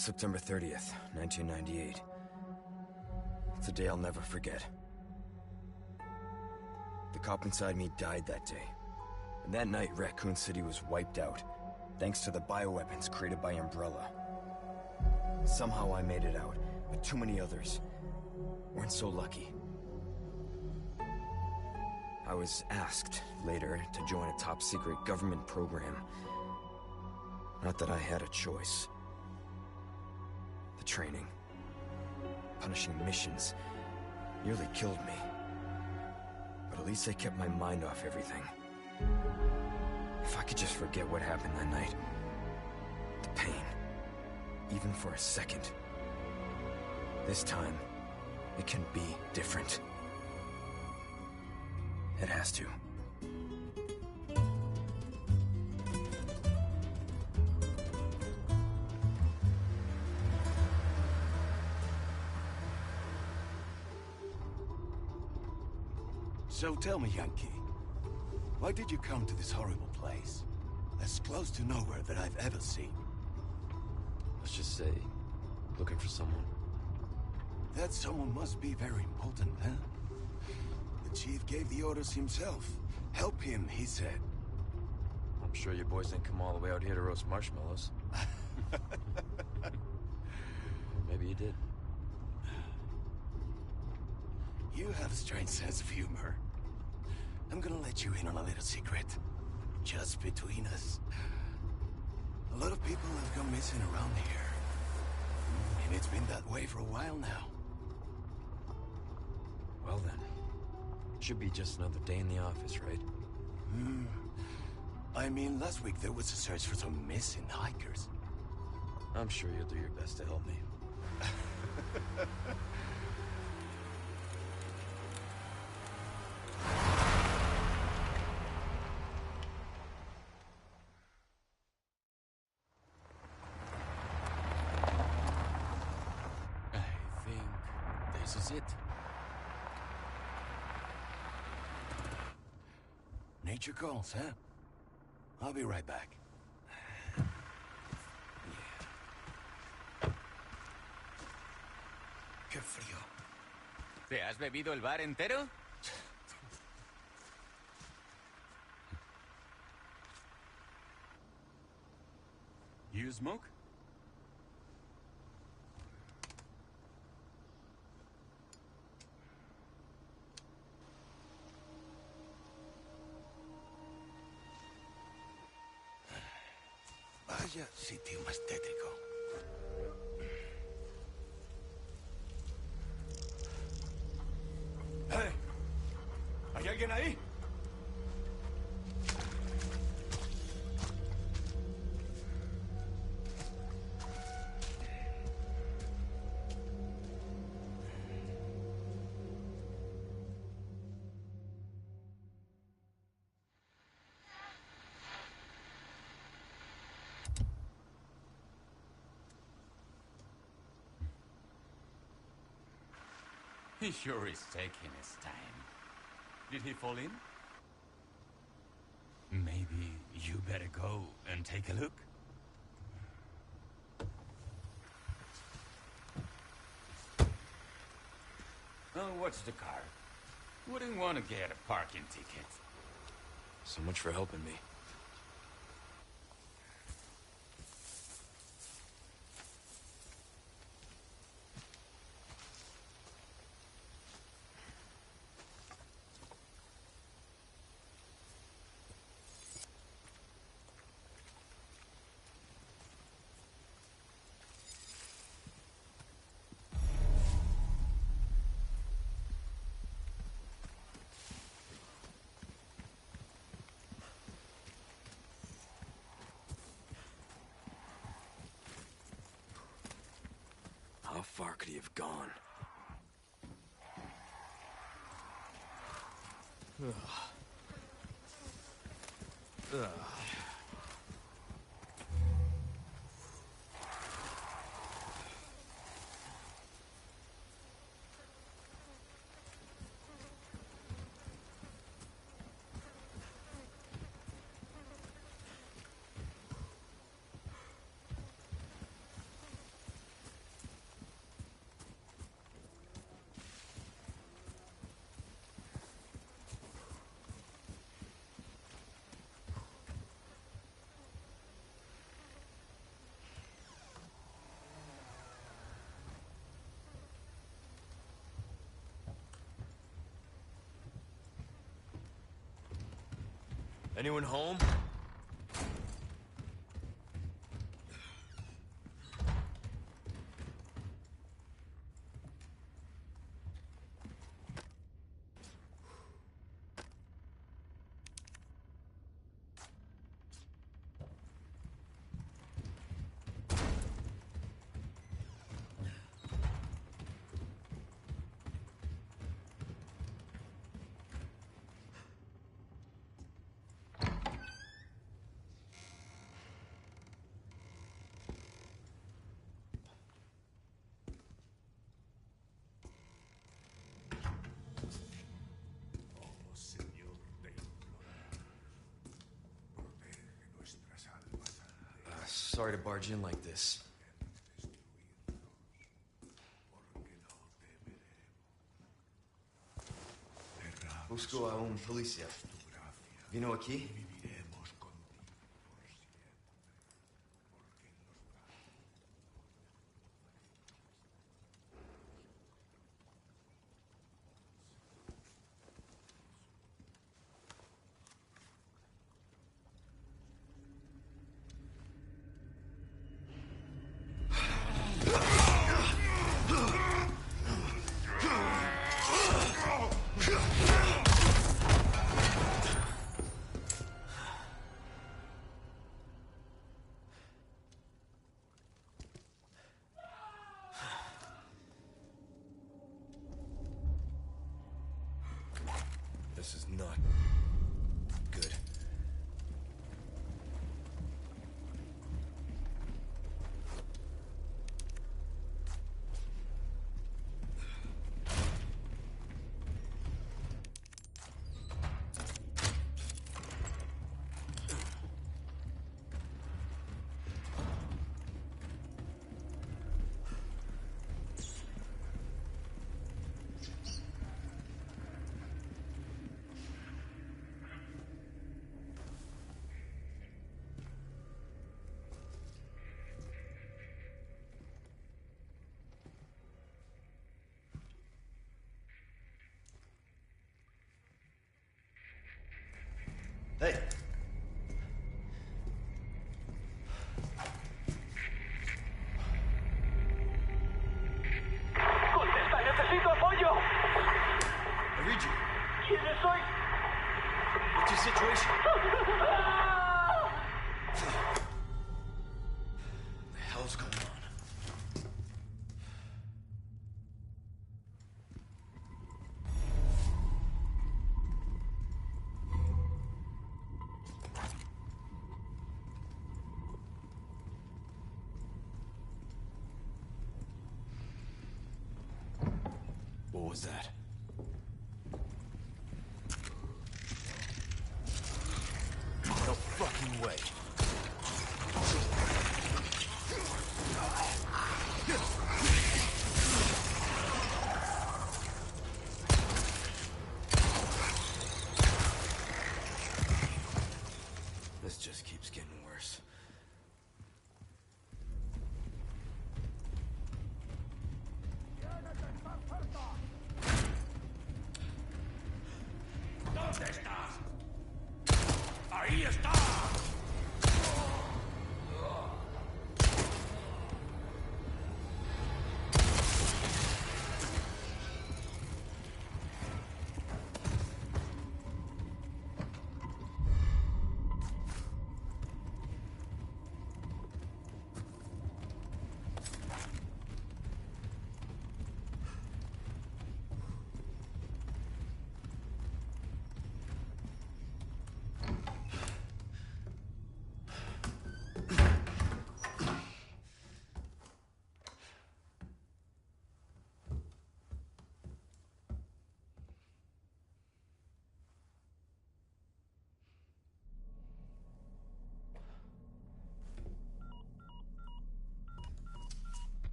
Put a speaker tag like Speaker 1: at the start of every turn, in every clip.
Speaker 1: September 30th, 1998. It's a day I'll never forget. The cop inside me died that day. And that night, Raccoon City was wiped out, thanks to the bioweapons created by Umbrella. Somehow I made it out, but too many others weren't so lucky. I was asked later to join a top-secret government program. Not that I had a choice. The training, punishing missions, nearly killed me. But at least I kept my mind off everything. If I could just forget what happened that night. The pain. Even for a second. This time, it can be different. It has to.
Speaker 2: So tell me, Yankee, why did you come to this horrible place? As close to nowhere that I've ever seen.
Speaker 1: Let's just say, looking for someone.
Speaker 2: That someone must be very important, huh? The chief gave the orders himself. Help him, he said.
Speaker 1: I'm sure your boys didn't come all the way out here to roast marshmallows. Maybe you did.
Speaker 2: You have a strange sense of humor. I'm gonna let you in on a little secret. Just between us. A lot of people have gone missing around here. And it's been that way for a while now.
Speaker 1: Well then, should be just another day in the office, right?
Speaker 2: I mean, last week there was a search for some missing hikers.
Speaker 1: I'm sure you'll do your best to help me.
Speaker 2: This is it. Nature calls, huh? I'll be right back. Qué frío.
Speaker 3: ¿Te has bebido el bar entero? You smoke?
Speaker 2: Vaya sitio más tétrico. ¡Hey! ¿Hay alguien ahí?
Speaker 3: He sure is taking his time. Did he fall in? Maybe you better go and take a look. Oh, what's the car? Wouldn't want to get a parking ticket.
Speaker 1: So much for helping me. How far could he have gone? Ugh. Ugh. Anyone home? Sorry to barge in like this. Busco a un policía. Vino aquí? This is not good. Hey!
Speaker 4: ¡Contesta! ¡Necesito apoyo!
Speaker 1: I read you.
Speaker 4: ¿Quién soy?
Speaker 1: What's your situation?
Speaker 4: ¡Ah!
Speaker 1: What the hell's going on? What was that? No fucking way. This just keeps getting worse.
Speaker 3: ¿Dónde estás? ¡Ahí está!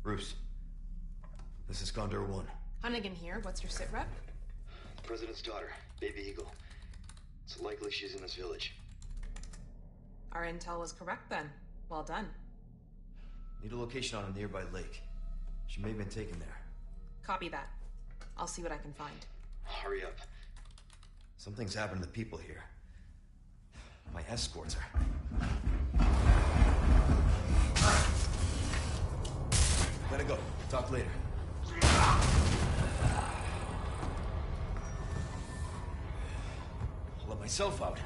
Speaker 1: Bruce, this is Condor 1.
Speaker 5: Hunnigan here. What's your sit rep?
Speaker 1: The President's daughter, Baby Eagle. It's likely she's in this village.
Speaker 5: Our intel was correct then. Well done.
Speaker 1: Need a location on a nearby lake. She may have been taken there.
Speaker 5: Copy that. I'll see what I can find.
Speaker 1: Hurry up. Something's happened to the people here. My escorts are... Gotta go. Talk later. I'll let myself out.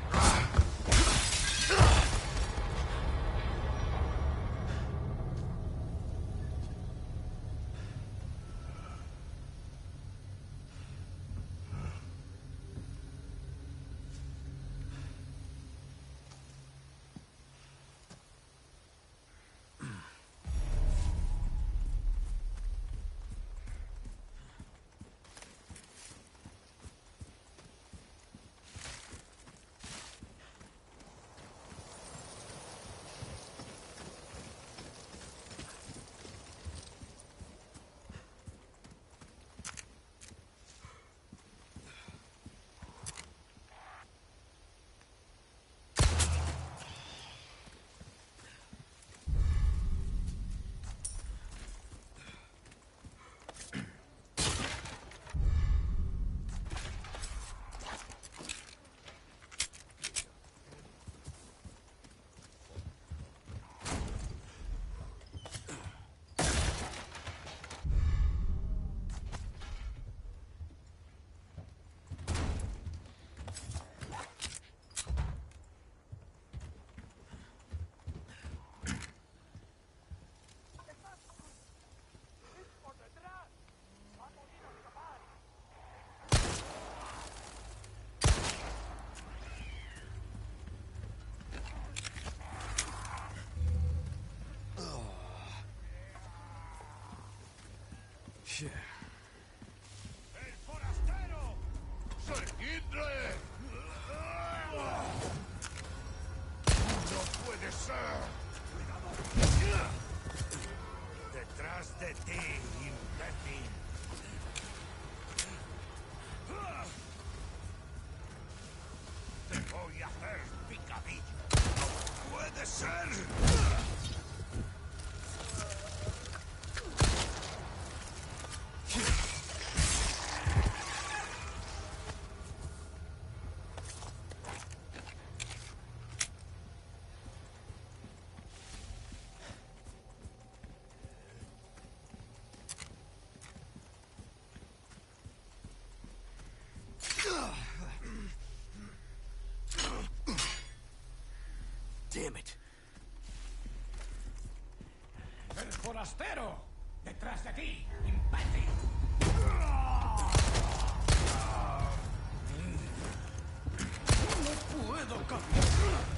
Speaker 1: Yeah.
Speaker 6: ¡El forastero! ¡Seguidle! ¡No puede ser! ¡Detrás de ti, imbécil! ¡Te voy a hacer picadillo! ¡No puede ser!
Speaker 2: Damn it.
Speaker 6: ¡El forastero! ¡Detrás de ti, imbécil! ¡No puedo cambiar!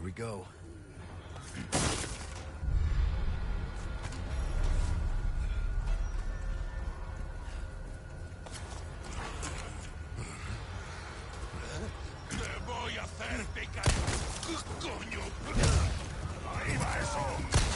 Speaker 2: we go.
Speaker 6: ¡Te voy a hacer picar! ¡Coño! ¡Ahí va eso!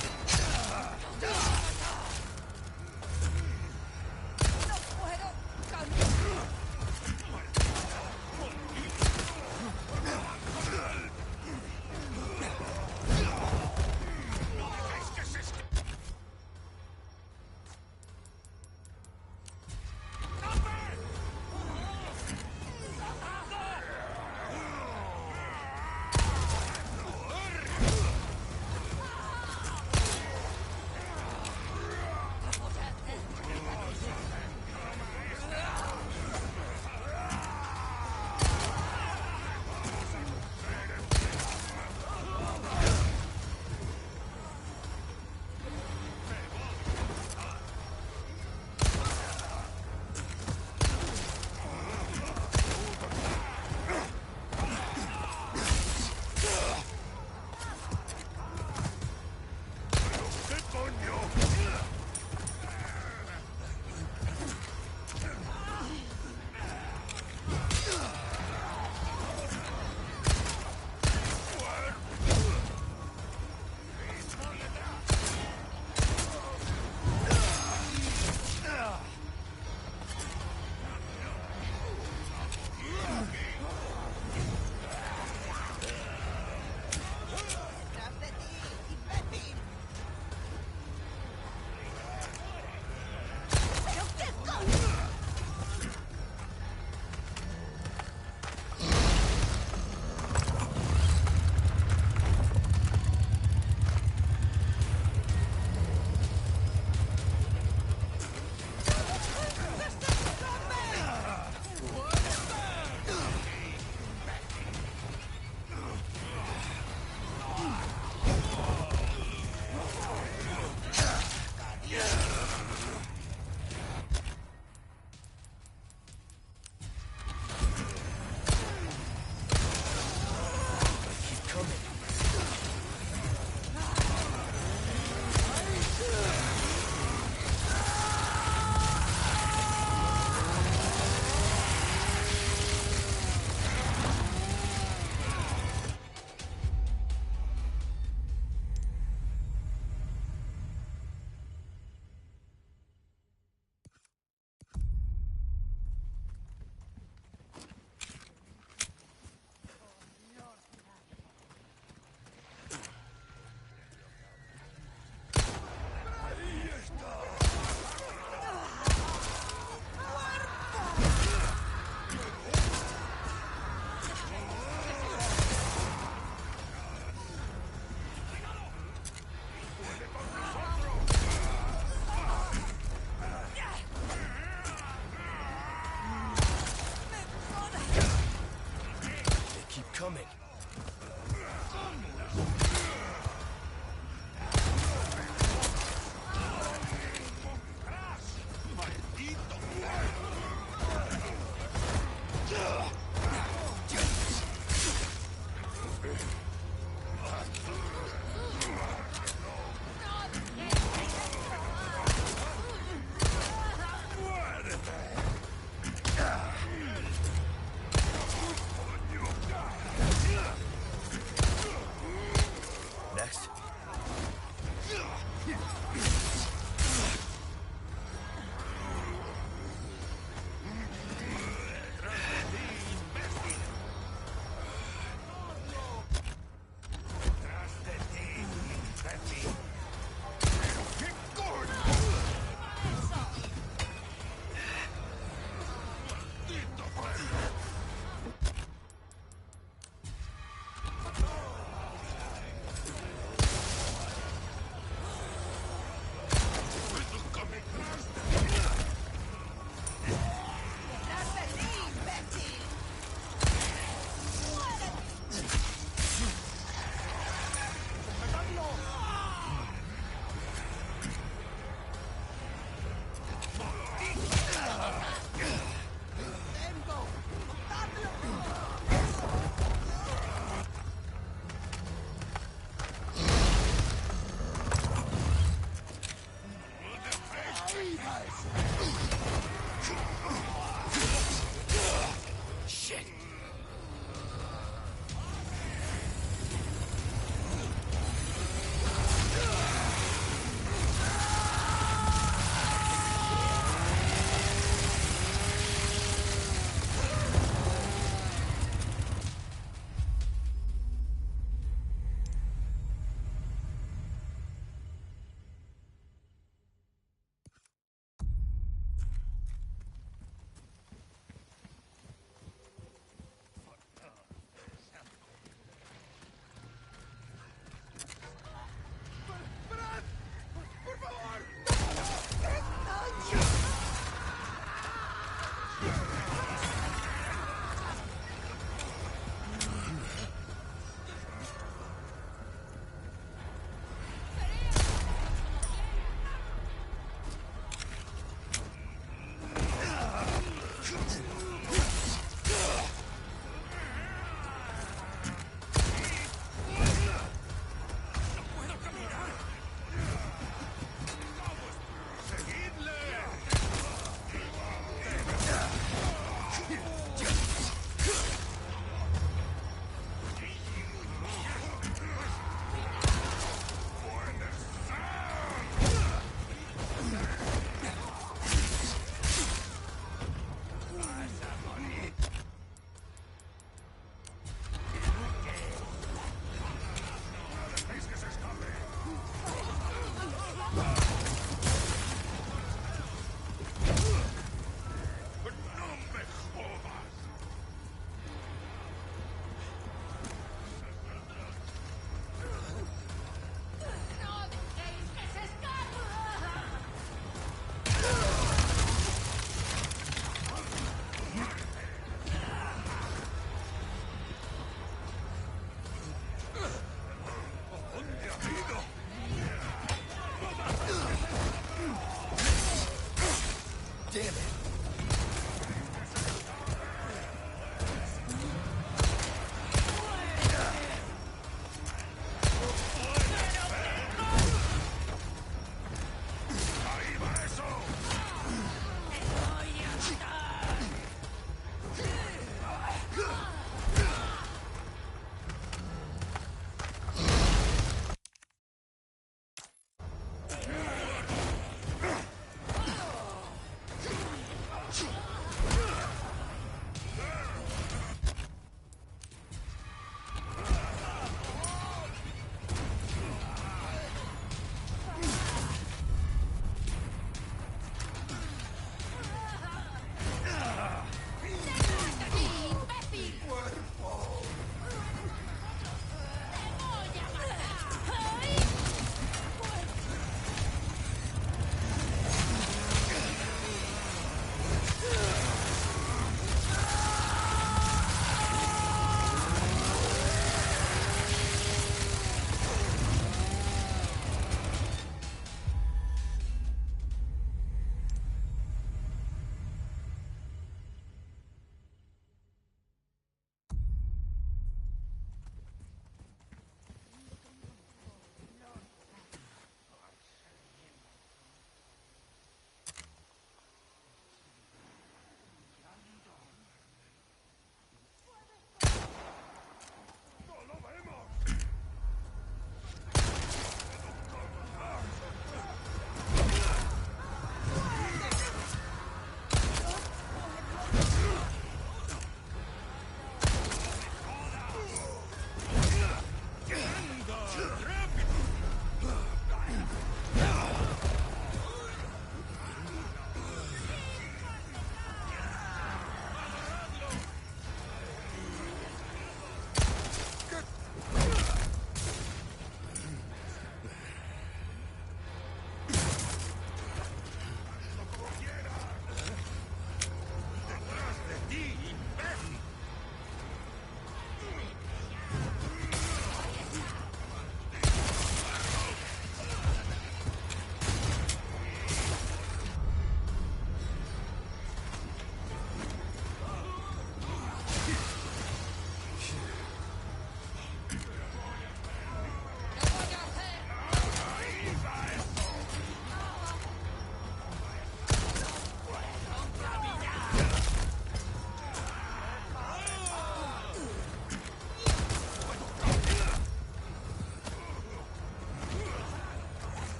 Speaker 2: Coming.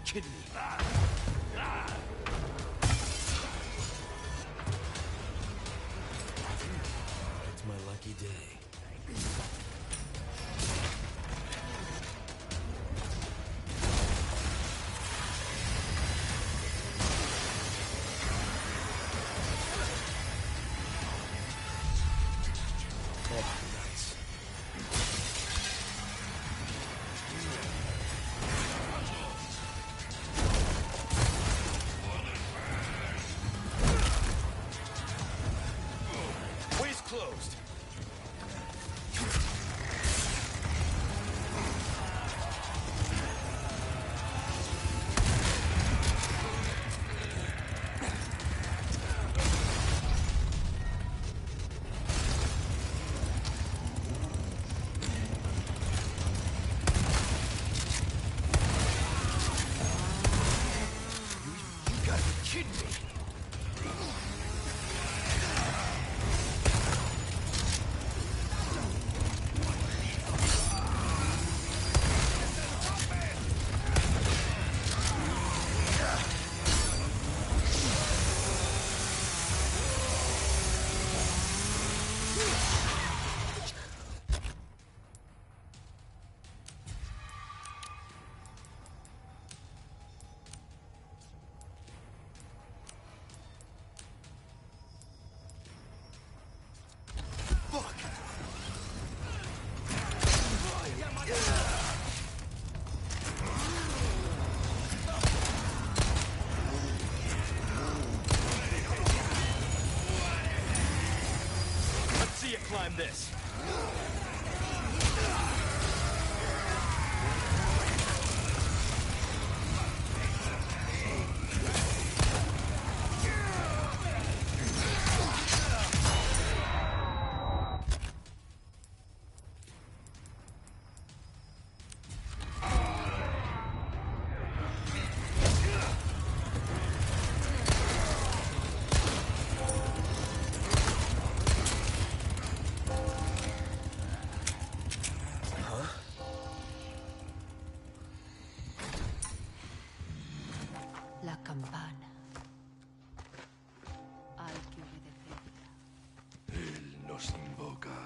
Speaker 1: kidding me? It's my lucky day. Oh, nice. Way's closed. You gotta be kidding me. Let's see you climb this.
Speaker 7: La campana. Hay que obedecerla.
Speaker 6: Él nos invoca.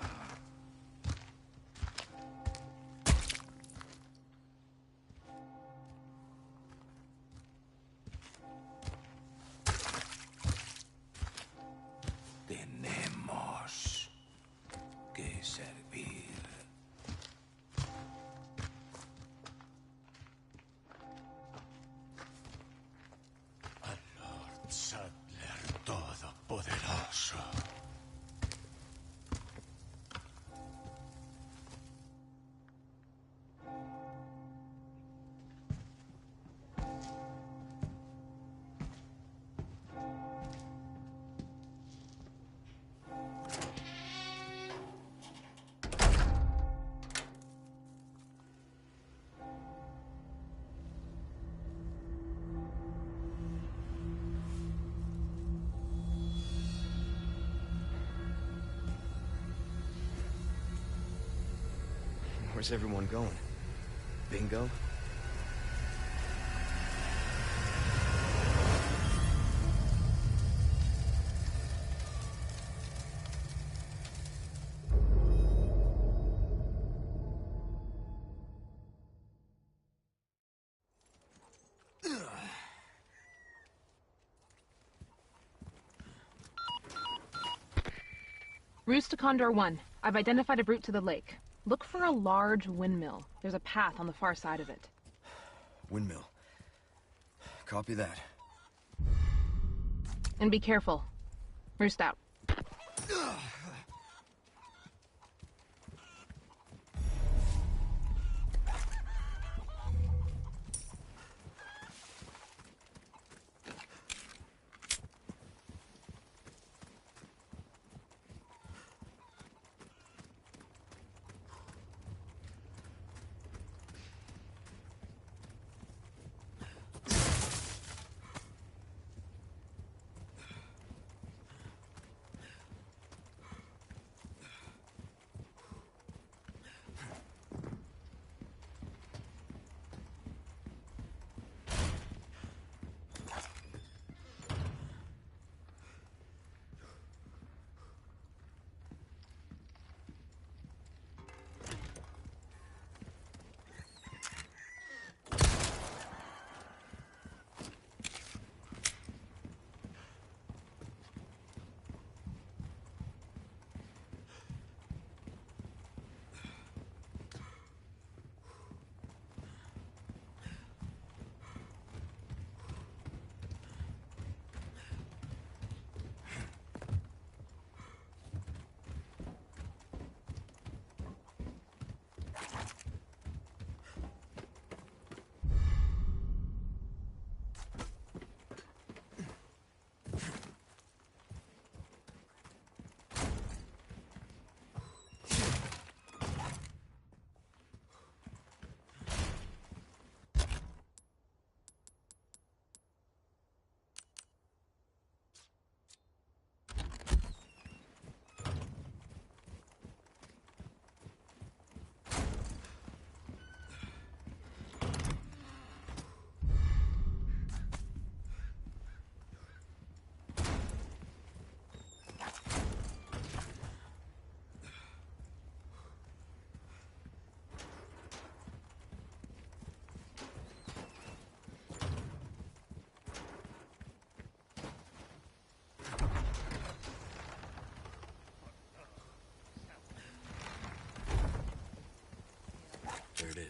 Speaker 6: Tenemos que servir. Al Lord Sadler Todopoderoso.
Speaker 1: Where's everyone going? Bingo?
Speaker 5: Roost to Condor 1. I've identified a route to the lake. Look for a large windmill. There's a path on the far side of it.
Speaker 1: Windmill. Copy that.
Speaker 5: And be careful. Roost out.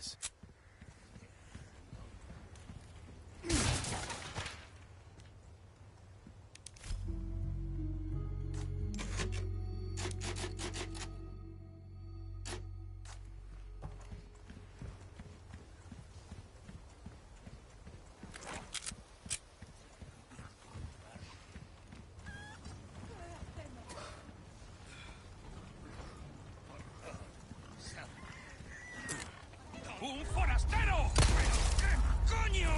Speaker 1: is.
Speaker 6: ¡Un forastero! ¿Qué coño?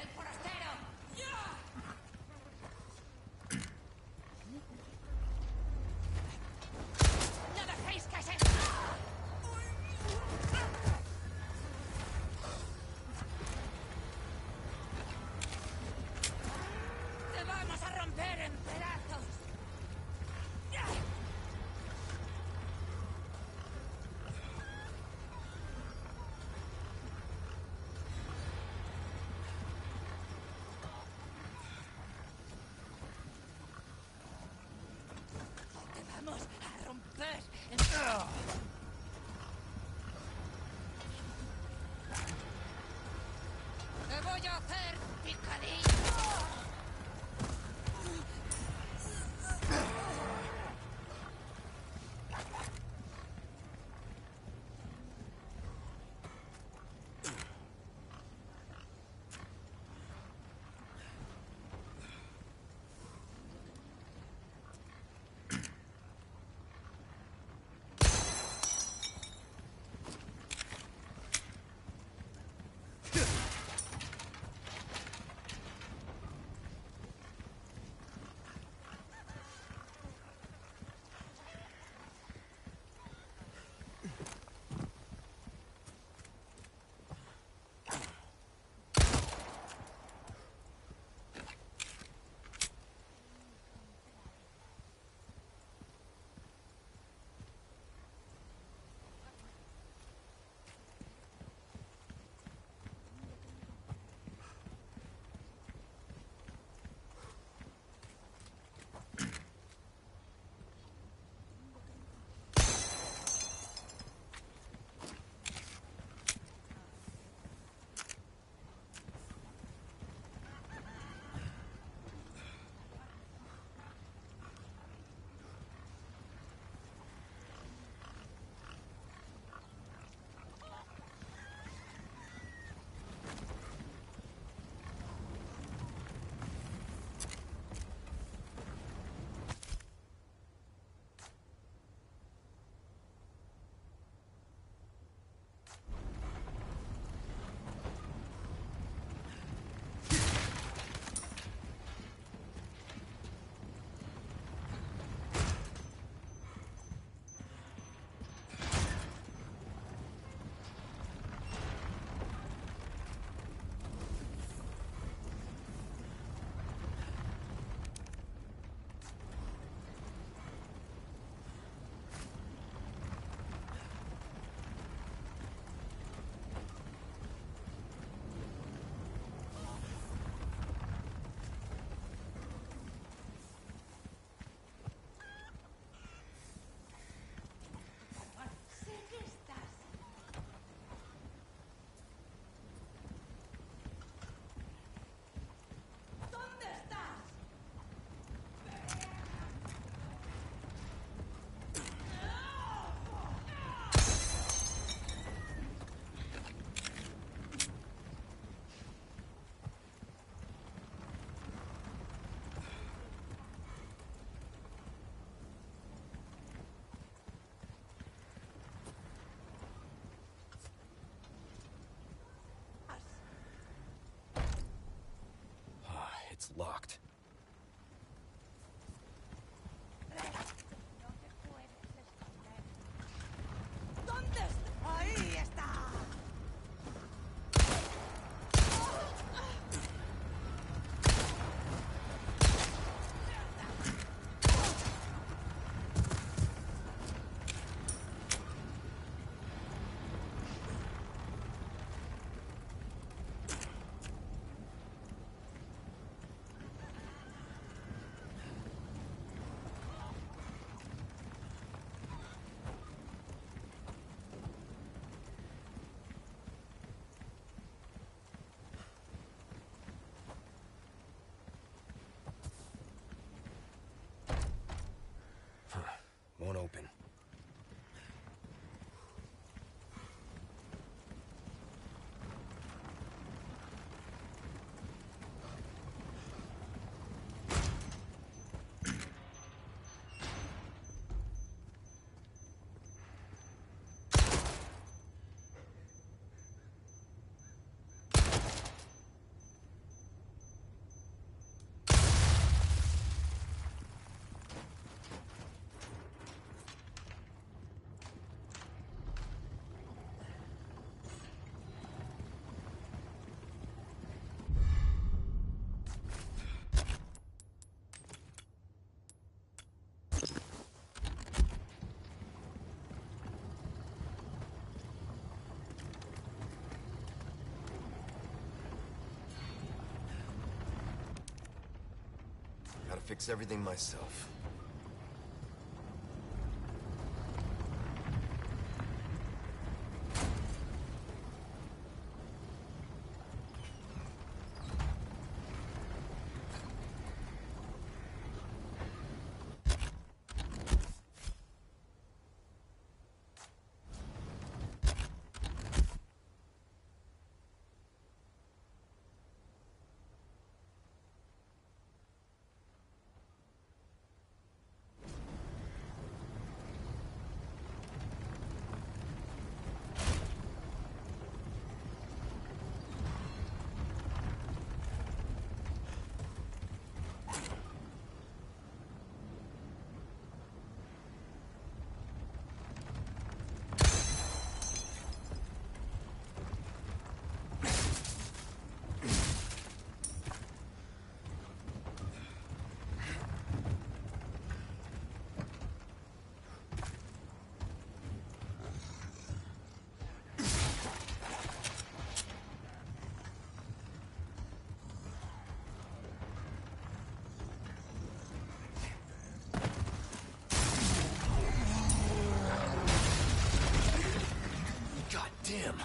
Speaker 7: ¡El forastero! ¡No dejéis que se... ¡Te vamos a romper en pedazos! ¡Te vamos a romper en... ¡Te voy a hacer picadillo! Sé que estás. ¿Dónde estás?
Speaker 1: It's locked.
Speaker 7: No te puedes esconder. ¿Dónde estás? ¡Ahí!
Speaker 1: Gotta fix everything myself. Damn.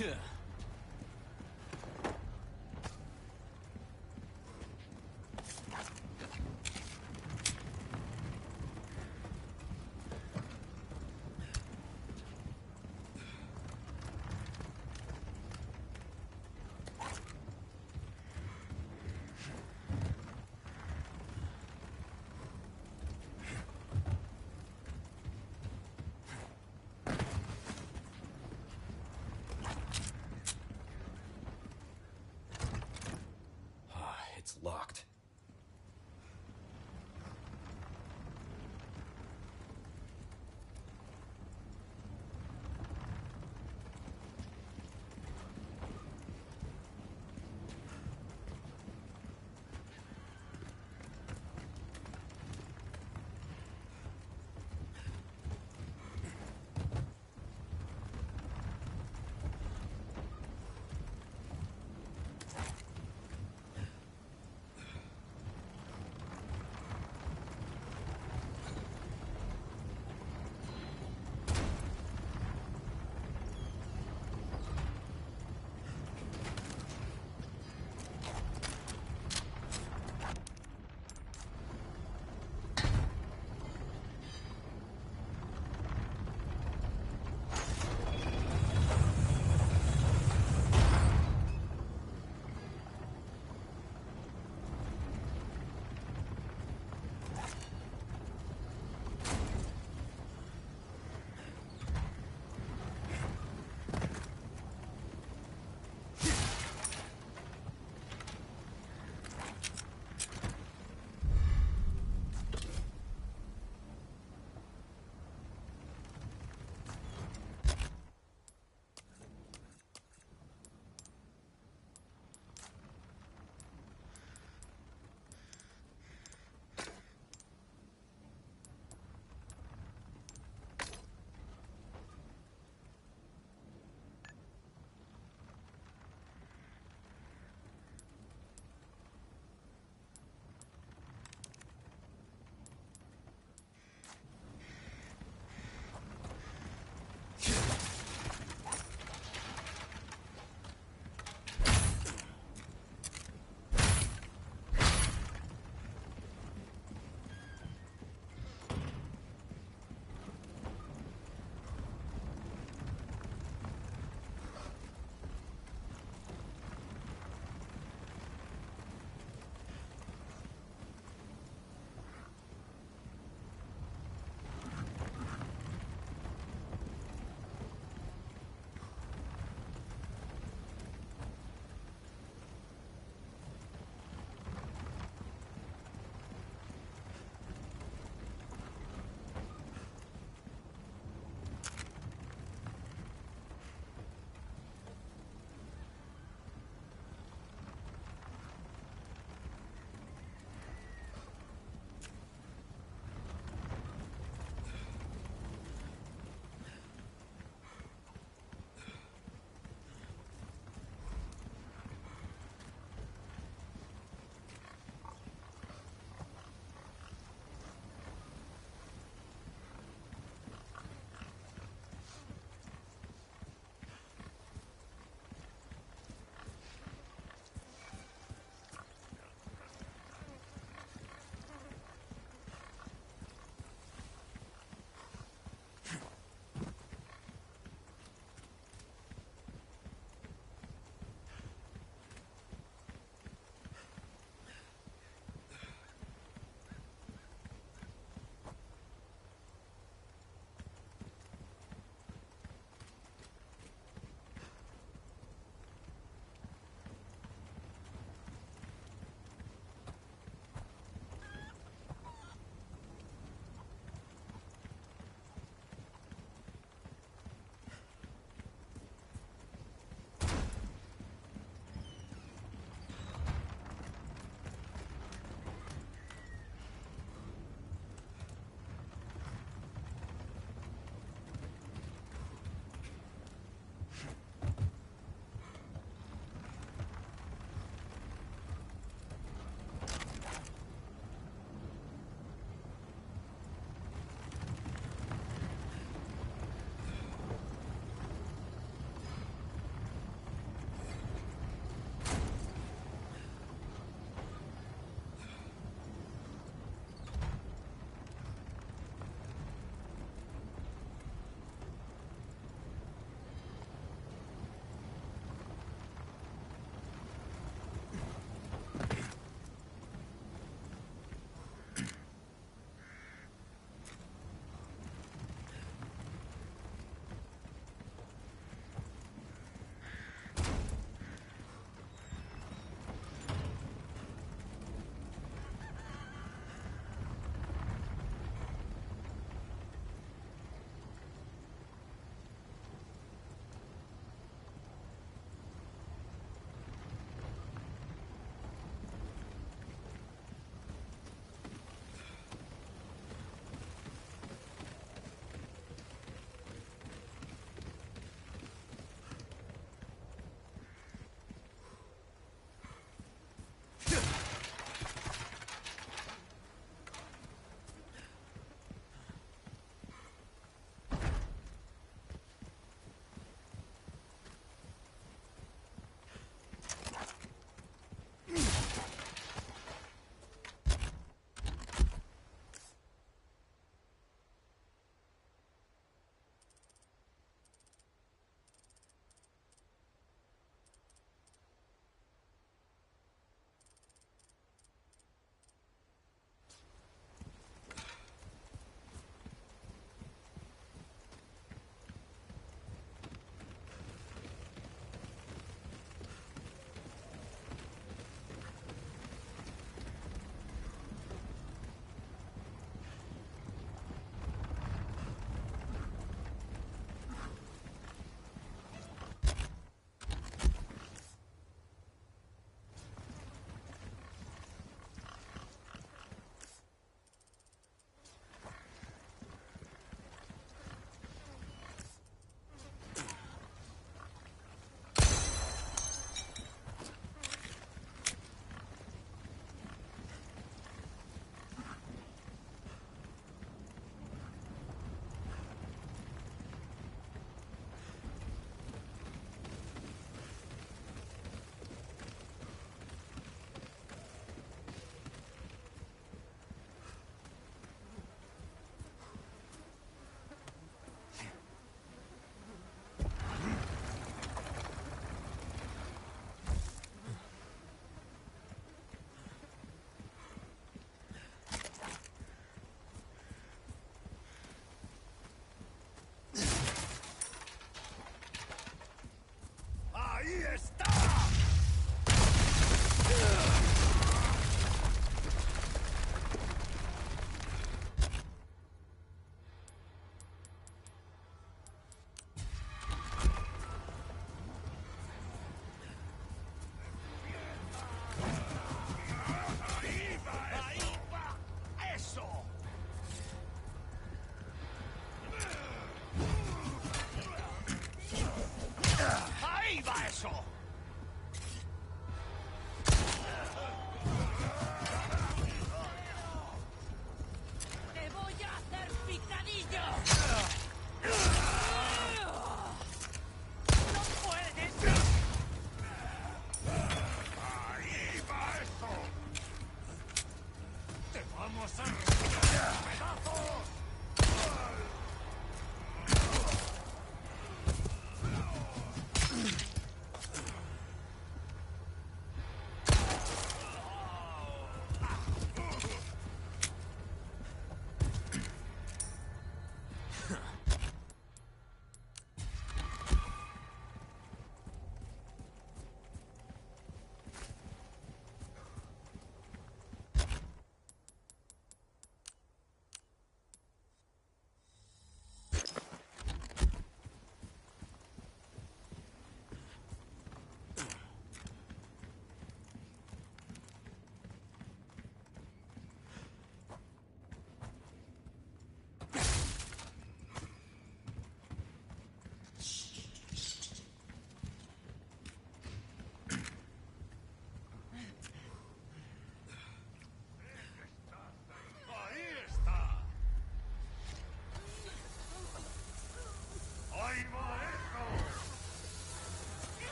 Speaker 2: Yeah.
Speaker 1: locked.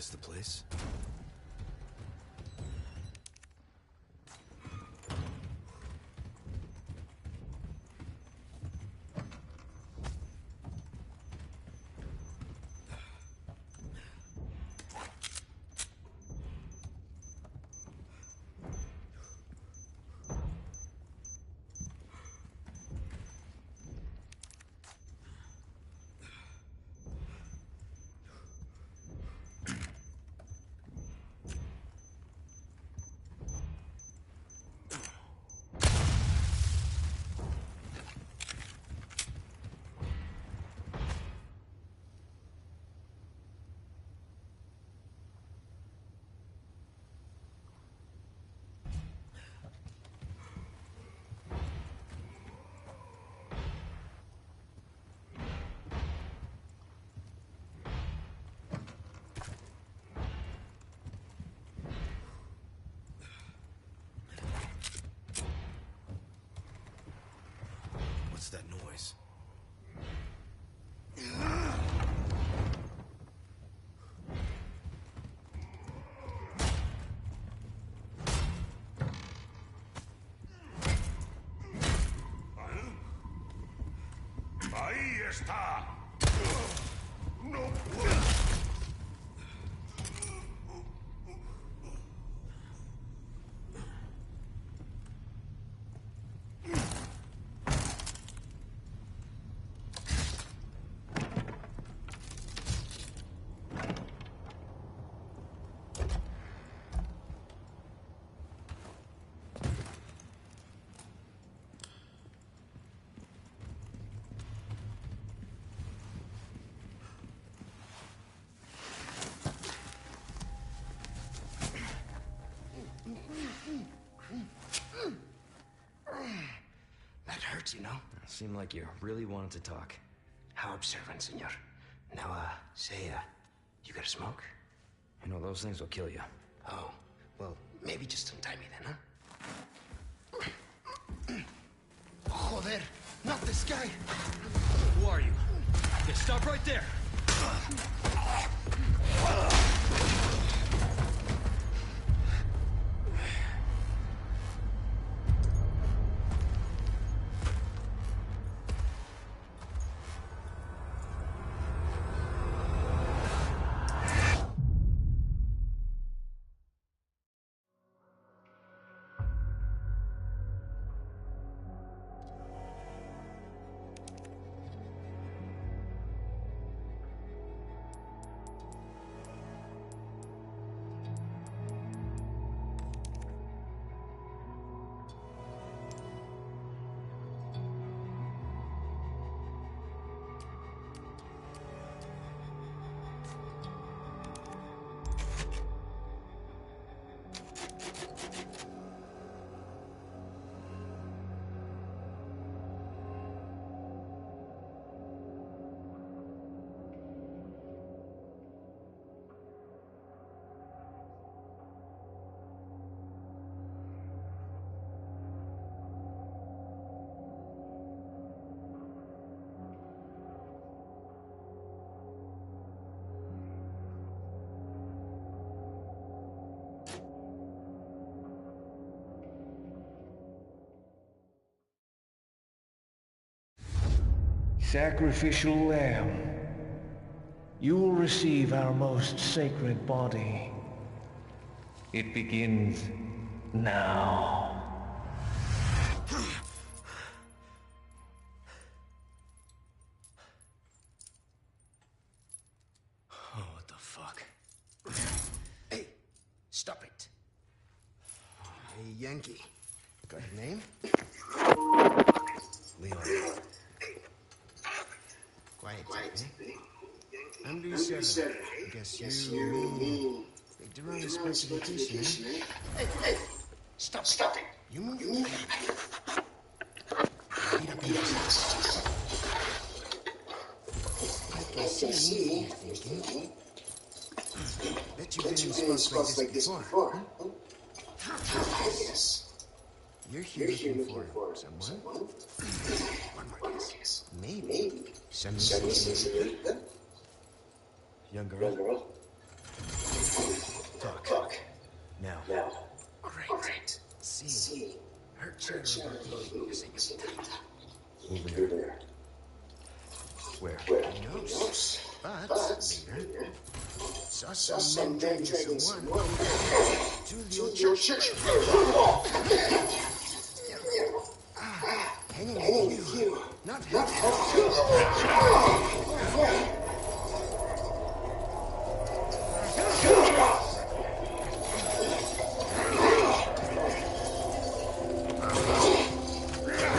Speaker 1: this the place? What's that noise?
Speaker 6: Ahí está. No
Speaker 2: That hurts, you know?
Speaker 1: Seemed like you really wanted to talk.
Speaker 2: How observant, senor. Now, say, you got a smoke?
Speaker 1: You know, those things will kill you.
Speaker 2: Oh, well, maybe just untie me then, huh? Joder, not this guy!
Speaker 1: Who are you? Okay, stop right there!
Speaker 8: Sacrificial lamb, you will receive our most sacred body. It begins now.
Speaker 1: Oh, what the fuck?
Speaker 2: Hey, stop it. Hey, Yankee. Got your name?
Speaker 1: Leon.
Speaker 2: Quiet, eh? I'm Luis. Guess you faked around this specification, eh? Hey! Stop it! You move. Beat up in this. I can see you're thinking. Bet you've been in spots like this before, huh? Yes. You're here looking for someone? One more guess. Maybe. Some senorita?
Speaker 1: Young girl? Over there. Where?
Speaker 2: Knows. But later, saw some men dragging someone to the old church. Hanging with you. Not helpful.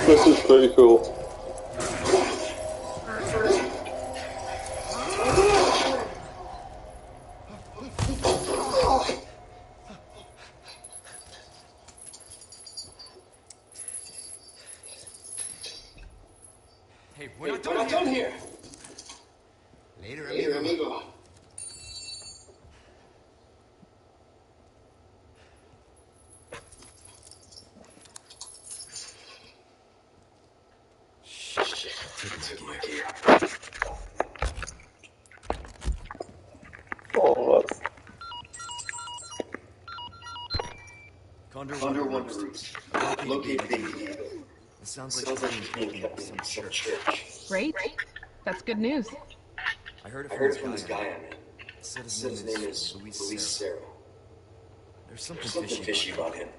Speaker 9: This is pretty cool.
Speaker 1: Hey, we're not done here.
Speaker 2: Later,
Speaker 1: amigo. Shit, take my gear.
Speaker 9: Oh, that's...
Speaker 1: Condor One Roost. Located the Eagle. It sounds like it's being kept in some church.
Speaker 5: Great. That's good news.
Speaker 1: I heard it from this guy on it. Said his name is Luis Cerro. There's something fishy about him.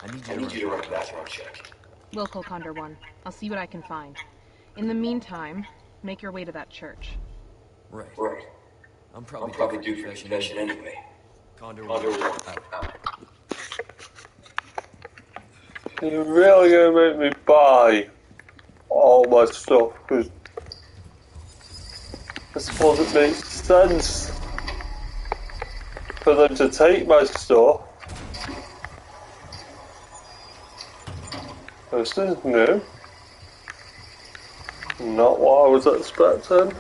Speaker 1: I need you to run a background check.
Speaker 5: We'll call Condor One. I'll see what I can find. In the meantime, make your way to that church.
Speaker 1: Right. I'm probably due for confession anyway. Condor One out.
Speaker 9: You're really gonna make me buy all my stuff, because I suppose it makes sense for them to take my stuff. This is new. Not what I was expecting.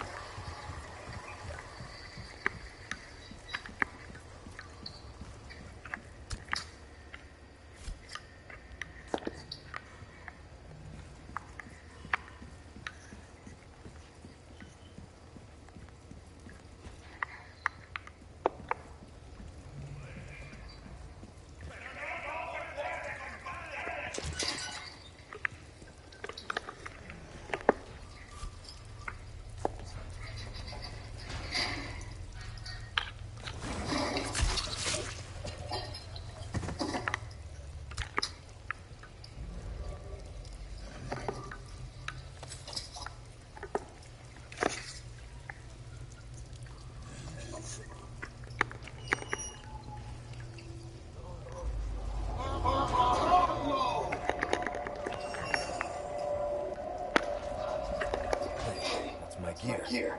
Speaker 1: That's my gear.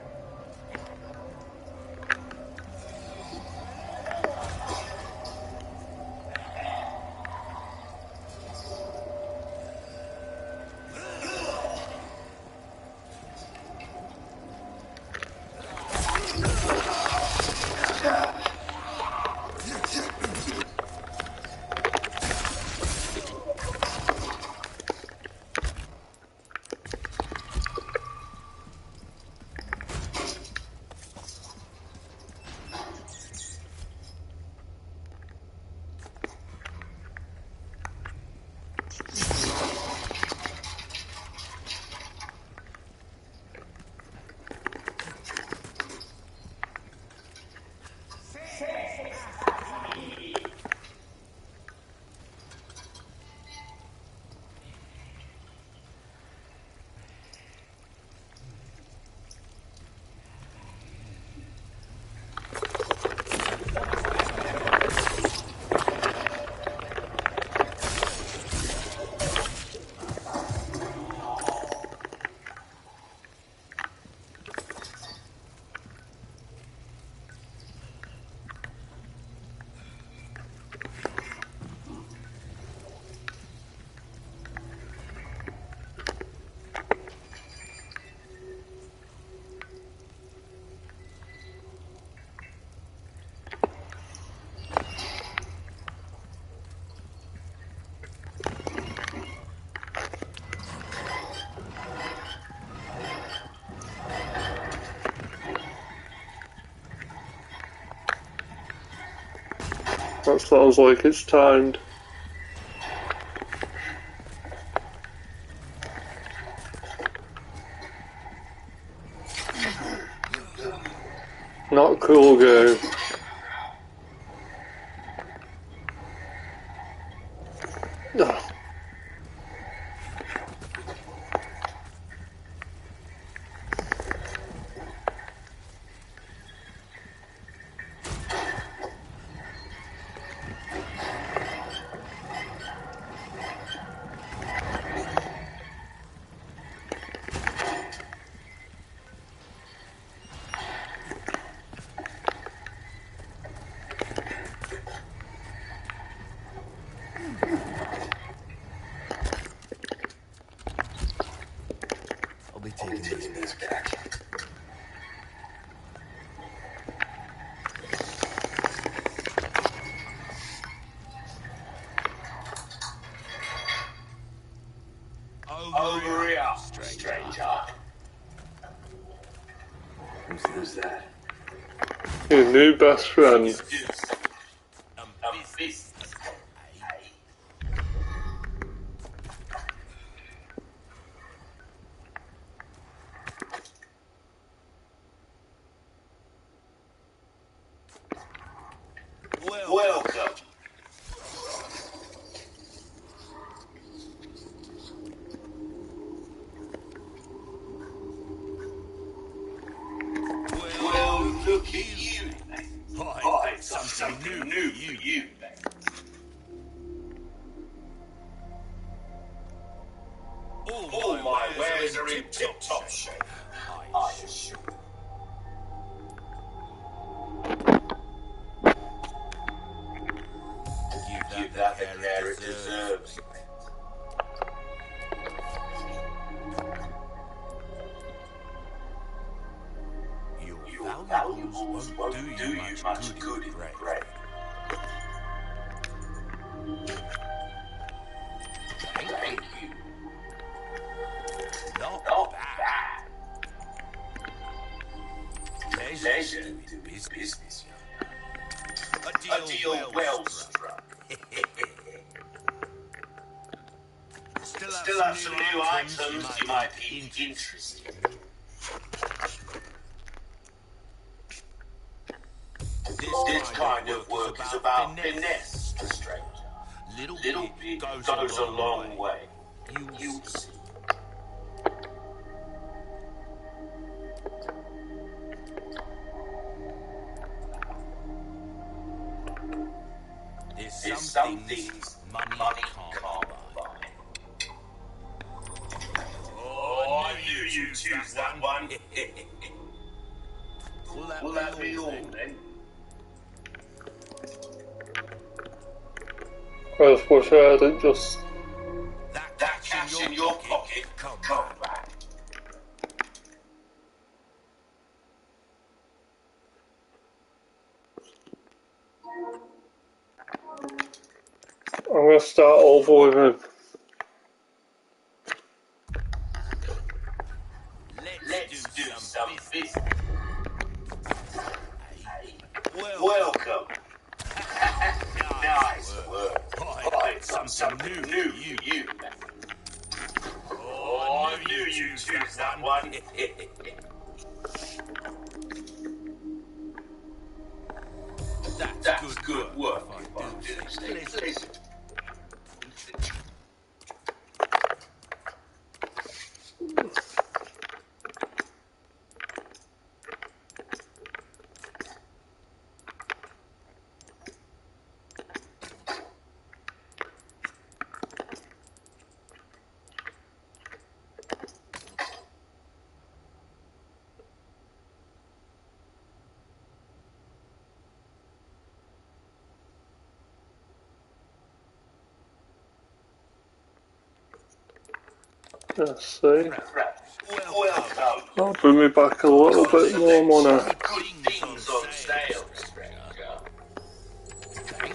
Speaker 9: That sounds like it's timed. Not cool game. Ugh.
Speaker 2: I'll be taking these back.
Speaker 6: Over here, stranger.
Speaker 2: Who's that?
Speaker 9: Your new best friend.
Speaker 2: Business. Welcome. Well, look at you. I've something new for you. All my wares are in tip-top shape, I assure. Give that the care it deserves. Your valuables won't do you much good in the grave. Thank you. Not bad. Pleasure to do business, young. A deal well struck. Still have some new items you might be interested in. This kind of work is about finesse, stranger. Little bit goes a long way. You'll see. There's some things money can't buy. Oh, I knew you'd choose that one. Will that be all then?
Speaker 9: I just wish I hadn't just...
Speaker 2: That cash in your pocket, come back.
Speaker 9: I'm gonna start over with him.
Speaker 2: Let's do some business. Welcome. Nice work. I've something new for you. Oh, I knew you'd choose that one. That's good work, if I do say so.
Speaker 9: Let's see.
Speaker 2: Welcome.
Speaker 9: That'll bring me back a little bit more money.
Speaker 2: Good things on sale, stranger.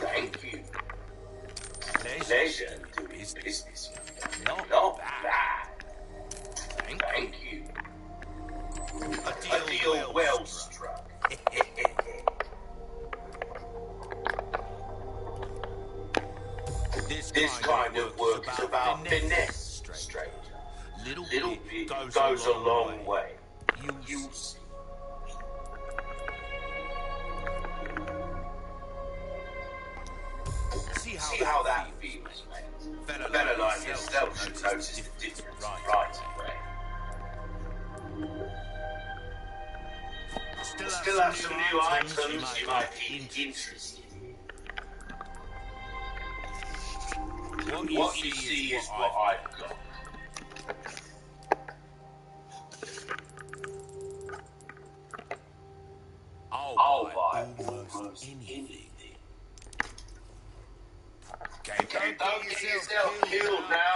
Speaker 2: Thank you. Pleasure to do business, young. Not bad. Thank you. A deal well struck. This kind of work is about finesse, stranger. Little bit goes a long way. You'll see.
Speaker 10: See how that feels, mate. A fella like yourself should notice the difference right away. Still have some new items you might be interested in. What you see is what I've got. I'll buy almost anything. Okay, don't get yourself killed now.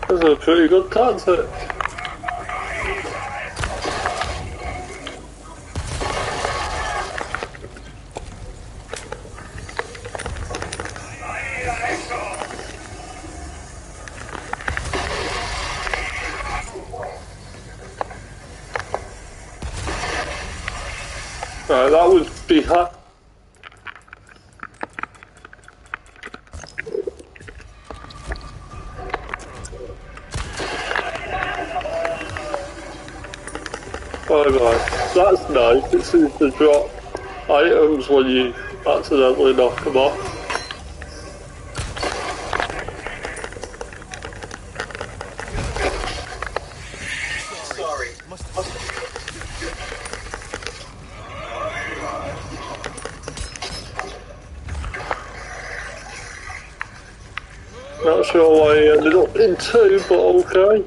Speaker 9: That's a pretty good tactic. Right, that was behind. Alright, that's nice. It seems to drop items when you accidentally knock them off.
Speaker 10: Sorry.
Speaker 9: Not sure why he ended up in two, but okay.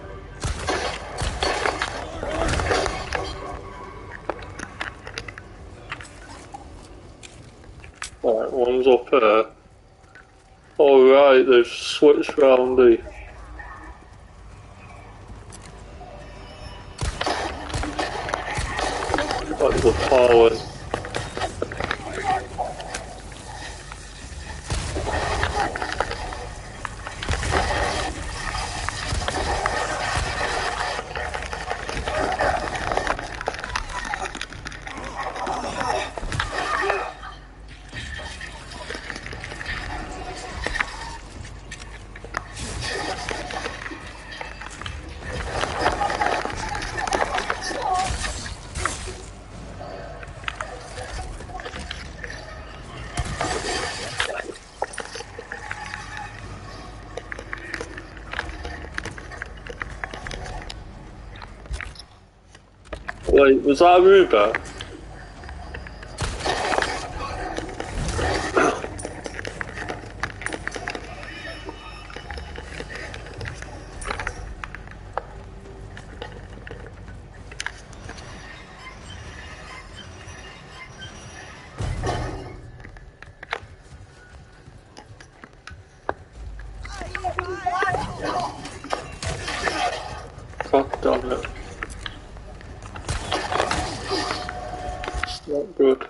Speaker 9: Right, one's up here. Alright, they've switched round the... like the power. Wait, was that Aruba? God damn it. Stop Good.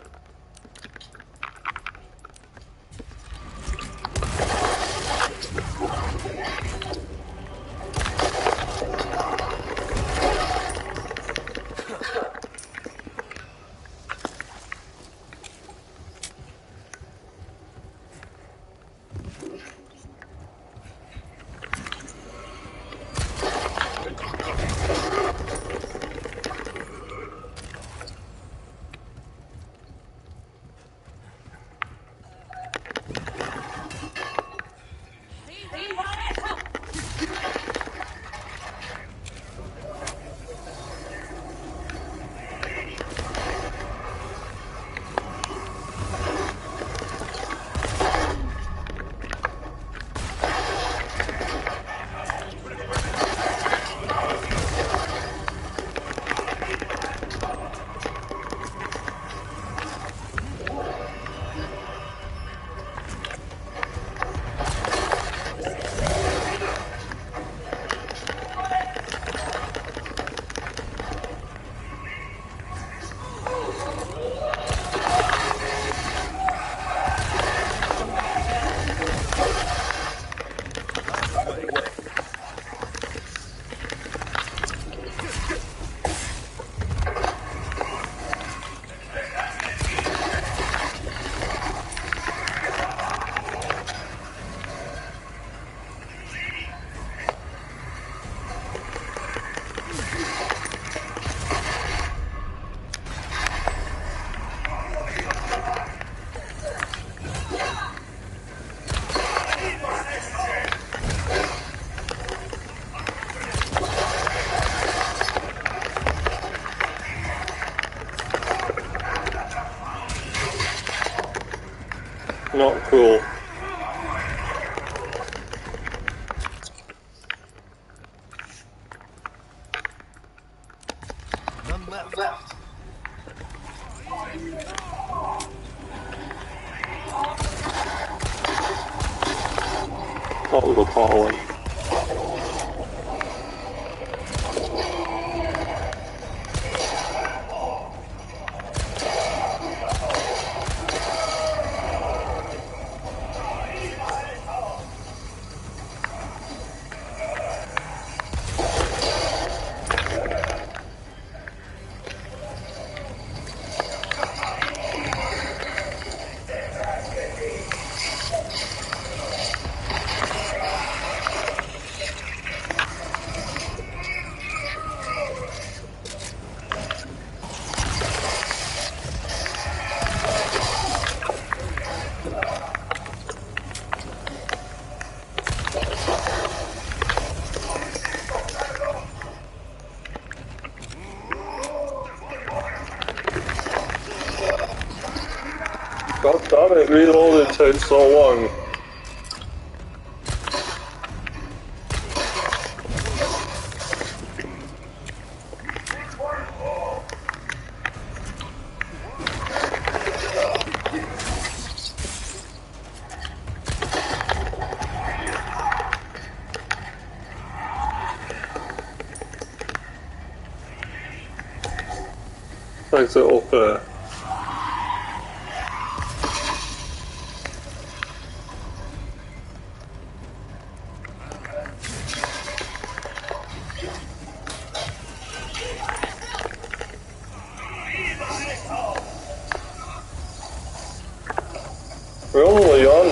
Speaker 9: Not cool.
Speaker 2: None left.
Speaker 9: That was appalling. God damn it, reloading takes so long. Thanks it up there. Really, Leon?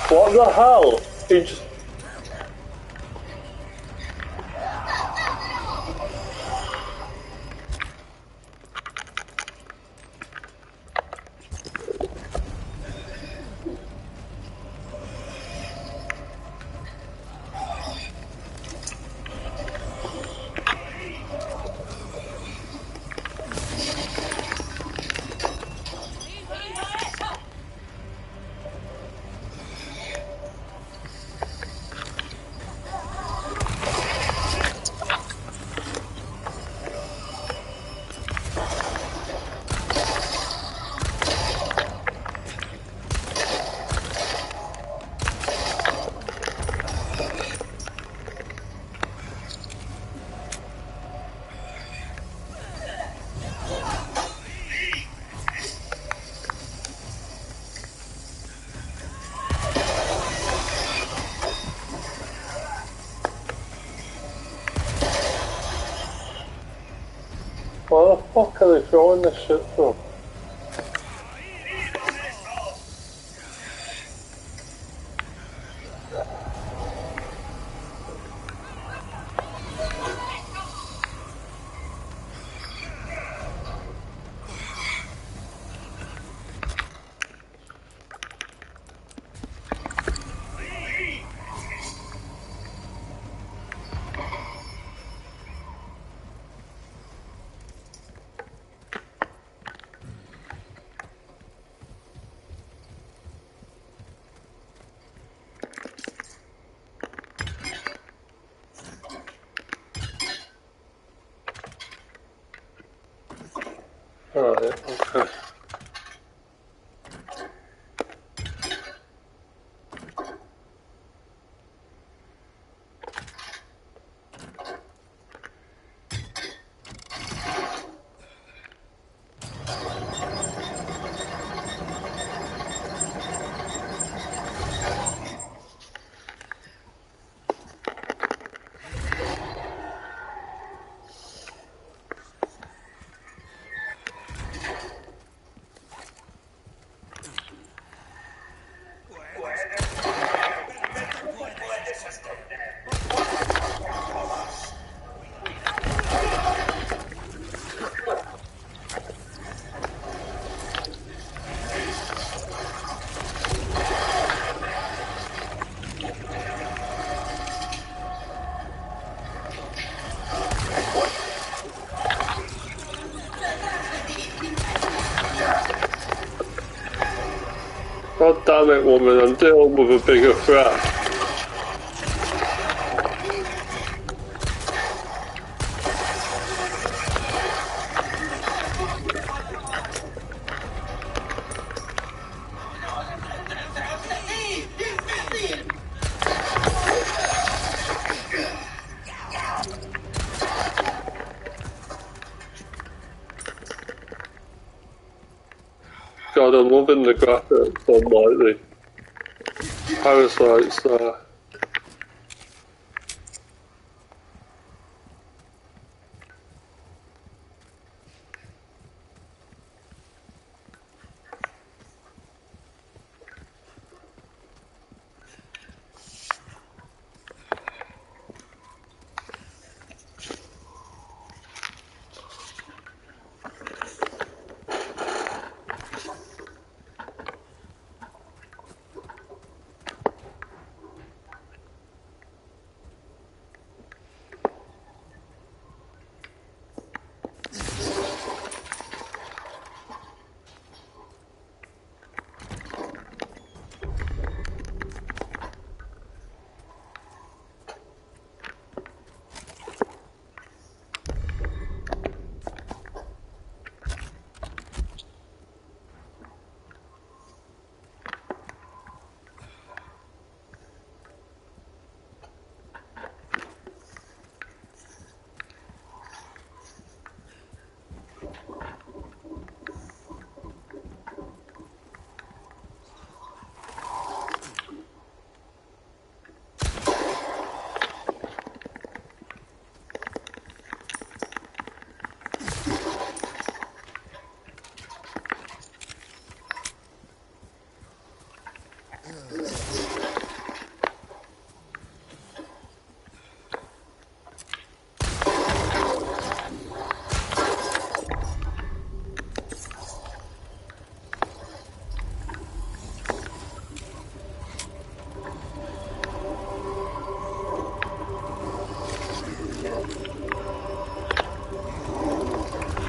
Speaker 9: What the hell? He just... the fuck are they throwing this shit from? Alright, okay. God damn it, woman, I'm dealing with a bigger threat. God, I'm loving the graphics on like the parasites there.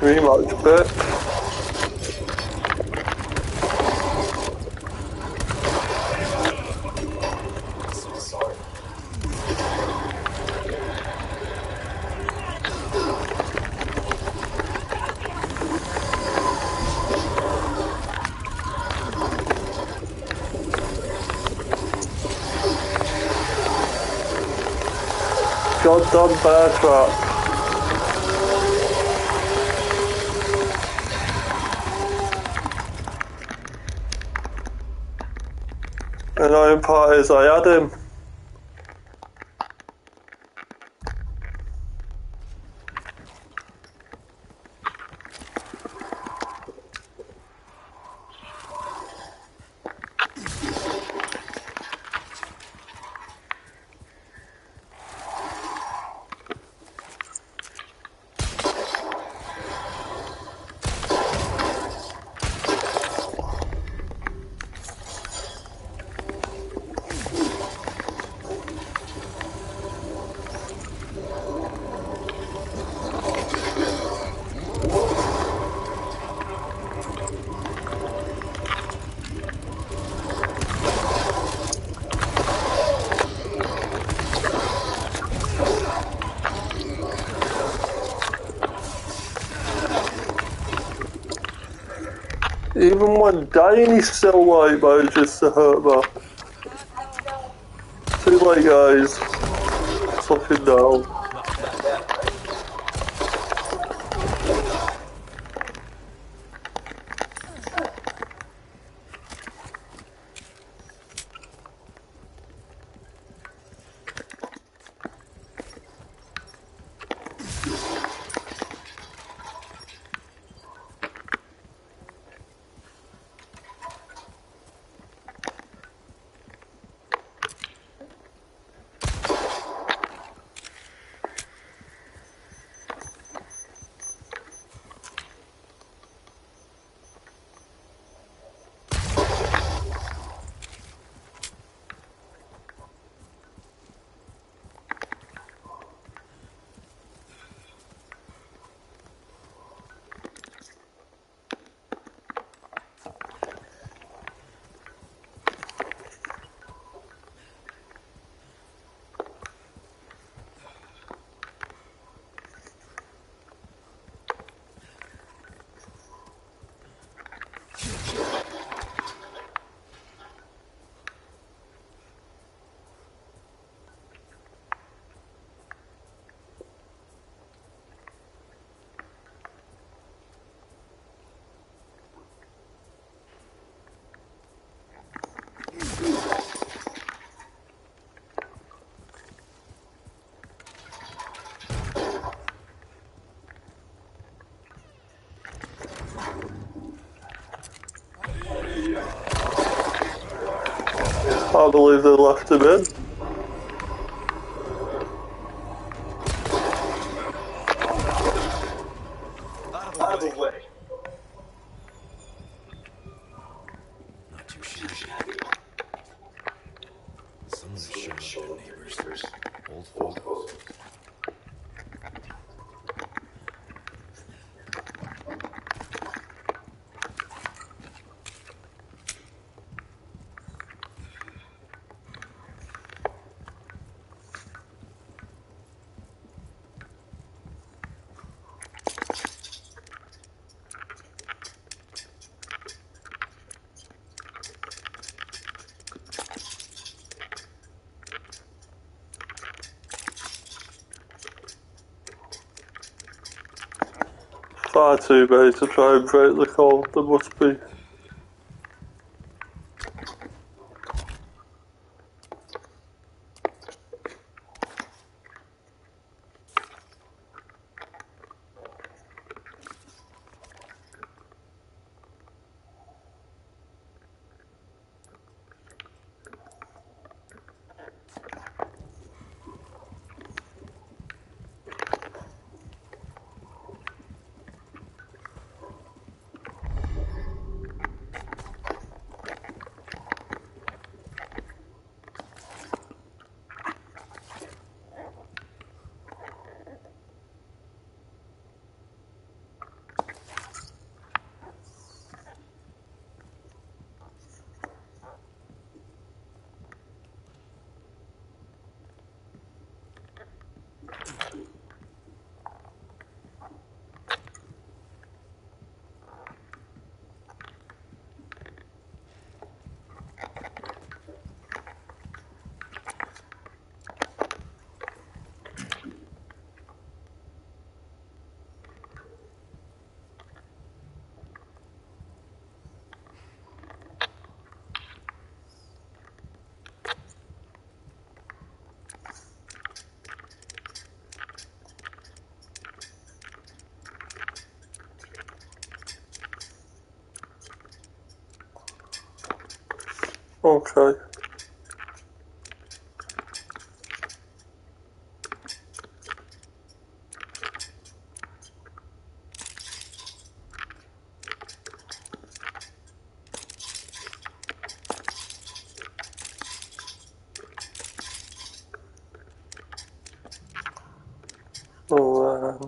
Speaker 9: Rematch bit. Goddamn bear trap. Annoying part is I had him. Even when dying, he still like manages to hurt me. Too late, guys. Fucking down. I believe they left him in.
Speaker 2: Out of the way.
Speaker 1: Not too shabby. Someone has shown up their neighbors. Old photos.
Speaker 9: Far too many to try and break the code. There must be. Okay. Oh,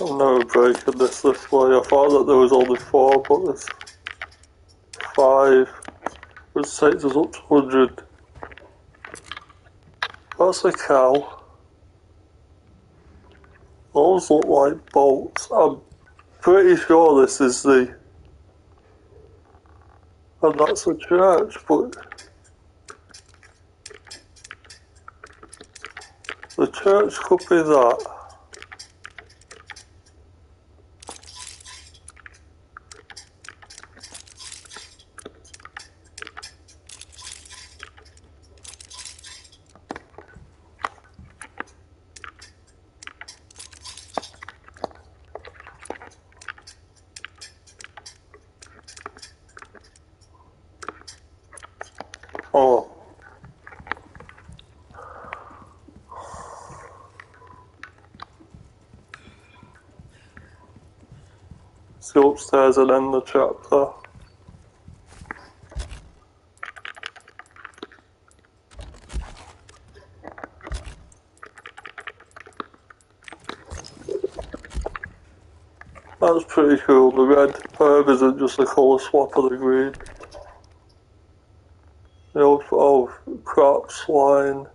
Speaker 9: I'm never breaking this way. I thought that there was only 4, but there's 5. which takes us up to 100. That's a cow. Those look like bolts. I'm pretty sure this is the... And that's a church, but... The church could be that. Oh. Let's go upstairs and end the chapter. That's pretty cool. The red herb isn't just a colour swap of the green. The old, oh, crap, swine.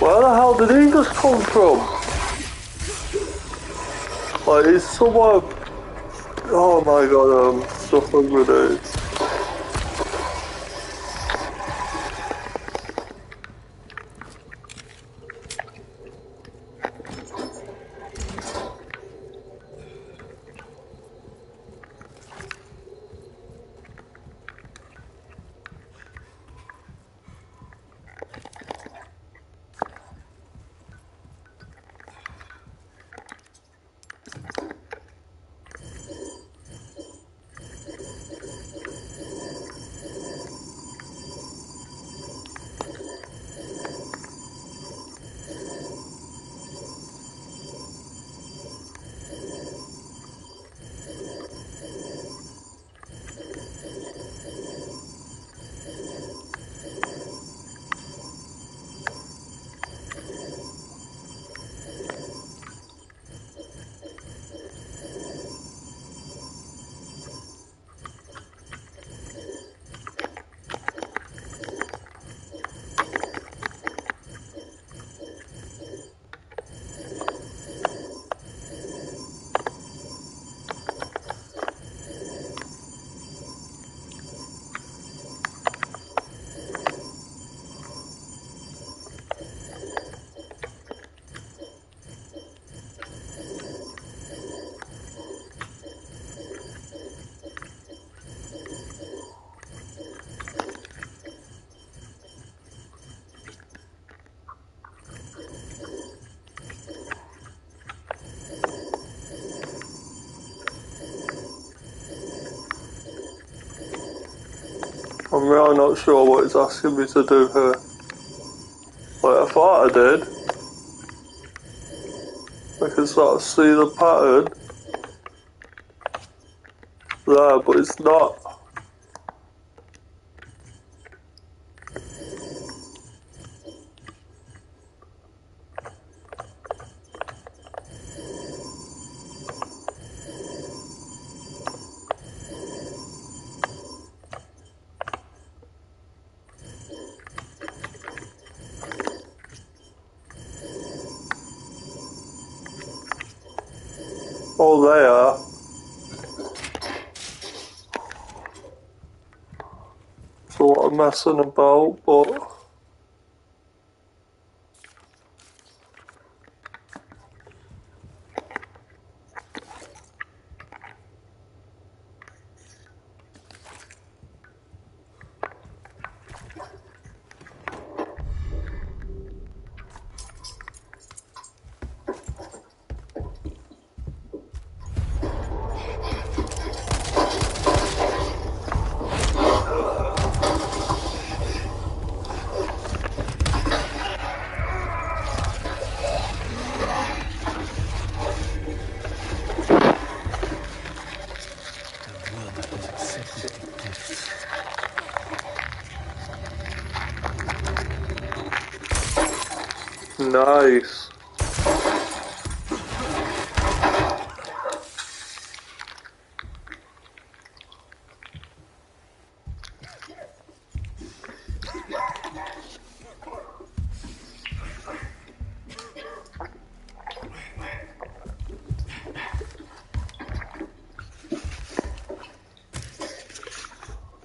Speaker 9: Where the hell did he just come from? Like, he's somewhere... Oh my god, I'm suffering with it. I'm really not sure what it's asking me to do here. Like, I thought I did. I can sort of see the pattern there, but it's not. Oh, they are. It's a lot of messing about, but... Nice.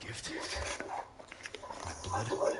Speaker 2: Gift? My blood?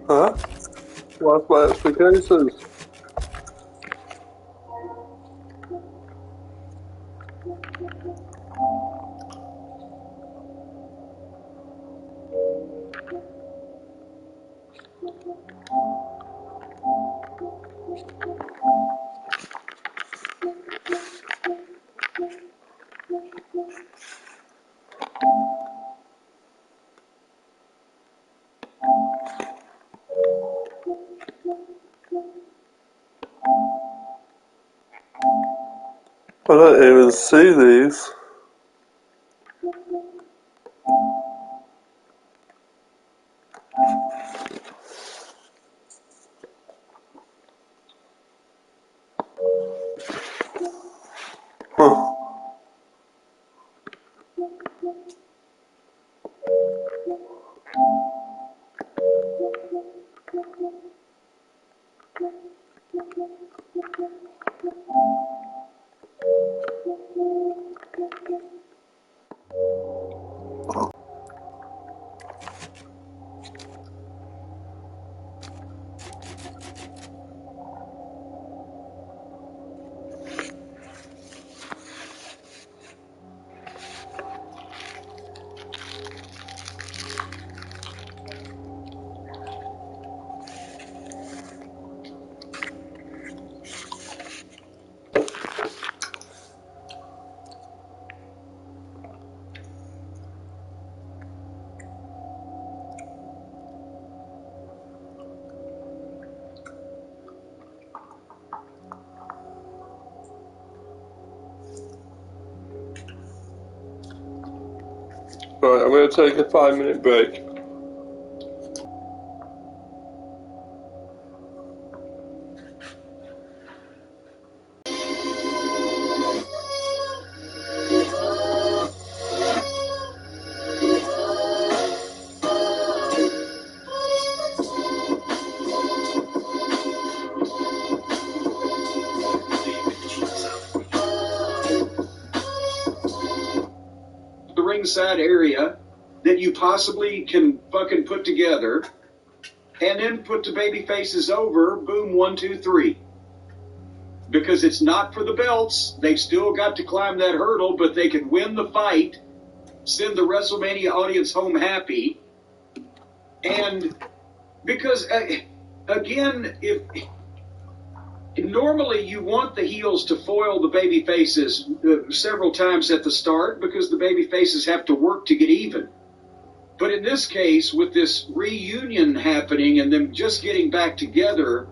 Speaker 9: Huh? What's my expectations? I don't even see these. Huh. Right, I'm going to take a 5-minute break.
Speaker 11: The ringside area that you possibly can fucking put together, and then put the baby faces over, boom, 1, 2, 3. Because it's not for the belts. They've still got to climb that hurdle, but they can win the fight, send the WrestleMania audience home happy. And because, again, if normally you want the heels to foil the baby faces several times at the start because the baby faces have to work to get even. But in this case, with this reunion happening and them just getting back together,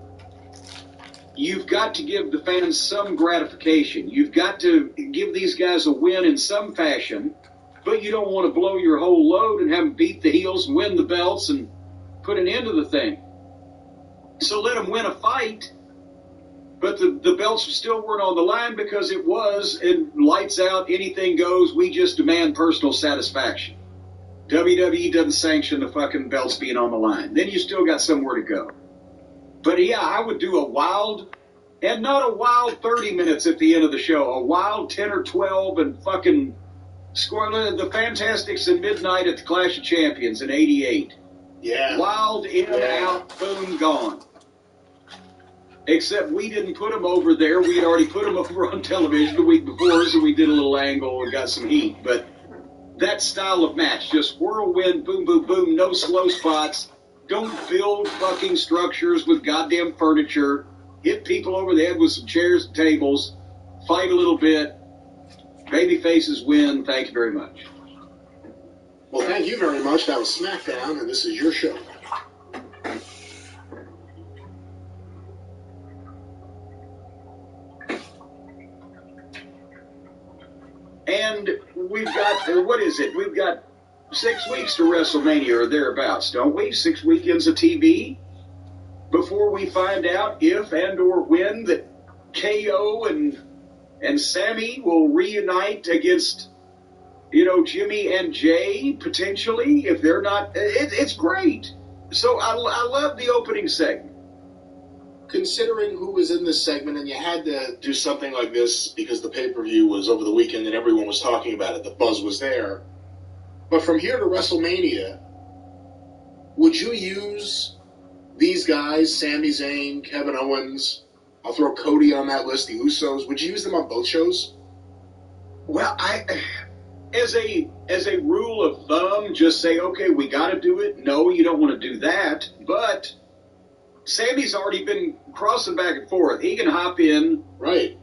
Speaker 11: you've got to give the fans some gratification. You've got to give these guys a win in some fashion, but you don't want to blow your whole load and have them beat the heels and win the belts and put an end to the thing. So let them win a fight, but the belts still weren't on the line because it was, and lights out, anything goes, we just demand personal satisfaction. WWE doesn't sanction the fucking belts being on the line. Then you still got somewhere to go. But yeah, I would do a wild, and not a wild 30 minutes at the end of the show, a wild 10 or 12 and fucking score the Fantastics and Midnight at the Clash of Champions in 88.
Speaker 12: Yeah.
Speaker 11: Wild, in, out, boom, gone. Except we didn't put them over there. We had already put them over on television the week before, so we did a little angle and got some heat. But that style of match, just whirlwind, boom, boom, boom, no slow spots. Don't build fucking structures with goddamn furniture. Hit people over the head with some chairs and tables. Fight a little bit. Baby faces win. Thank you very much.
Speaker 12: Well, thank you very much. That was SmackDown, and this is your show.
Speaker 11: And we've got, what is it? We've got 6 weeks to WrestleMania or thereabouts, don't we? 6 weekends of TV before we find out if and or when that KO and Sammy will reunite against, Jimmy and Jay, potentially, if they're not. It's great. So I love the opening segment.
Speaker 12: Considering who was in this segment, and you had to do something like this because the pay-per-view was over the weekend and everyone was talking about it, the buzz was there. But from here to WrestleMania, would you use these guys, Sami Zayn, Kevin Owens, I'll throw Cody on that list, the Usos, would you use them on both shows?
Speaker 11: Well, as a rule of thumb, just say, okay, we got to do it. No, you don't want to do that. But Sammy's already been crossing back and forth. He can hop in
Speaker 12: right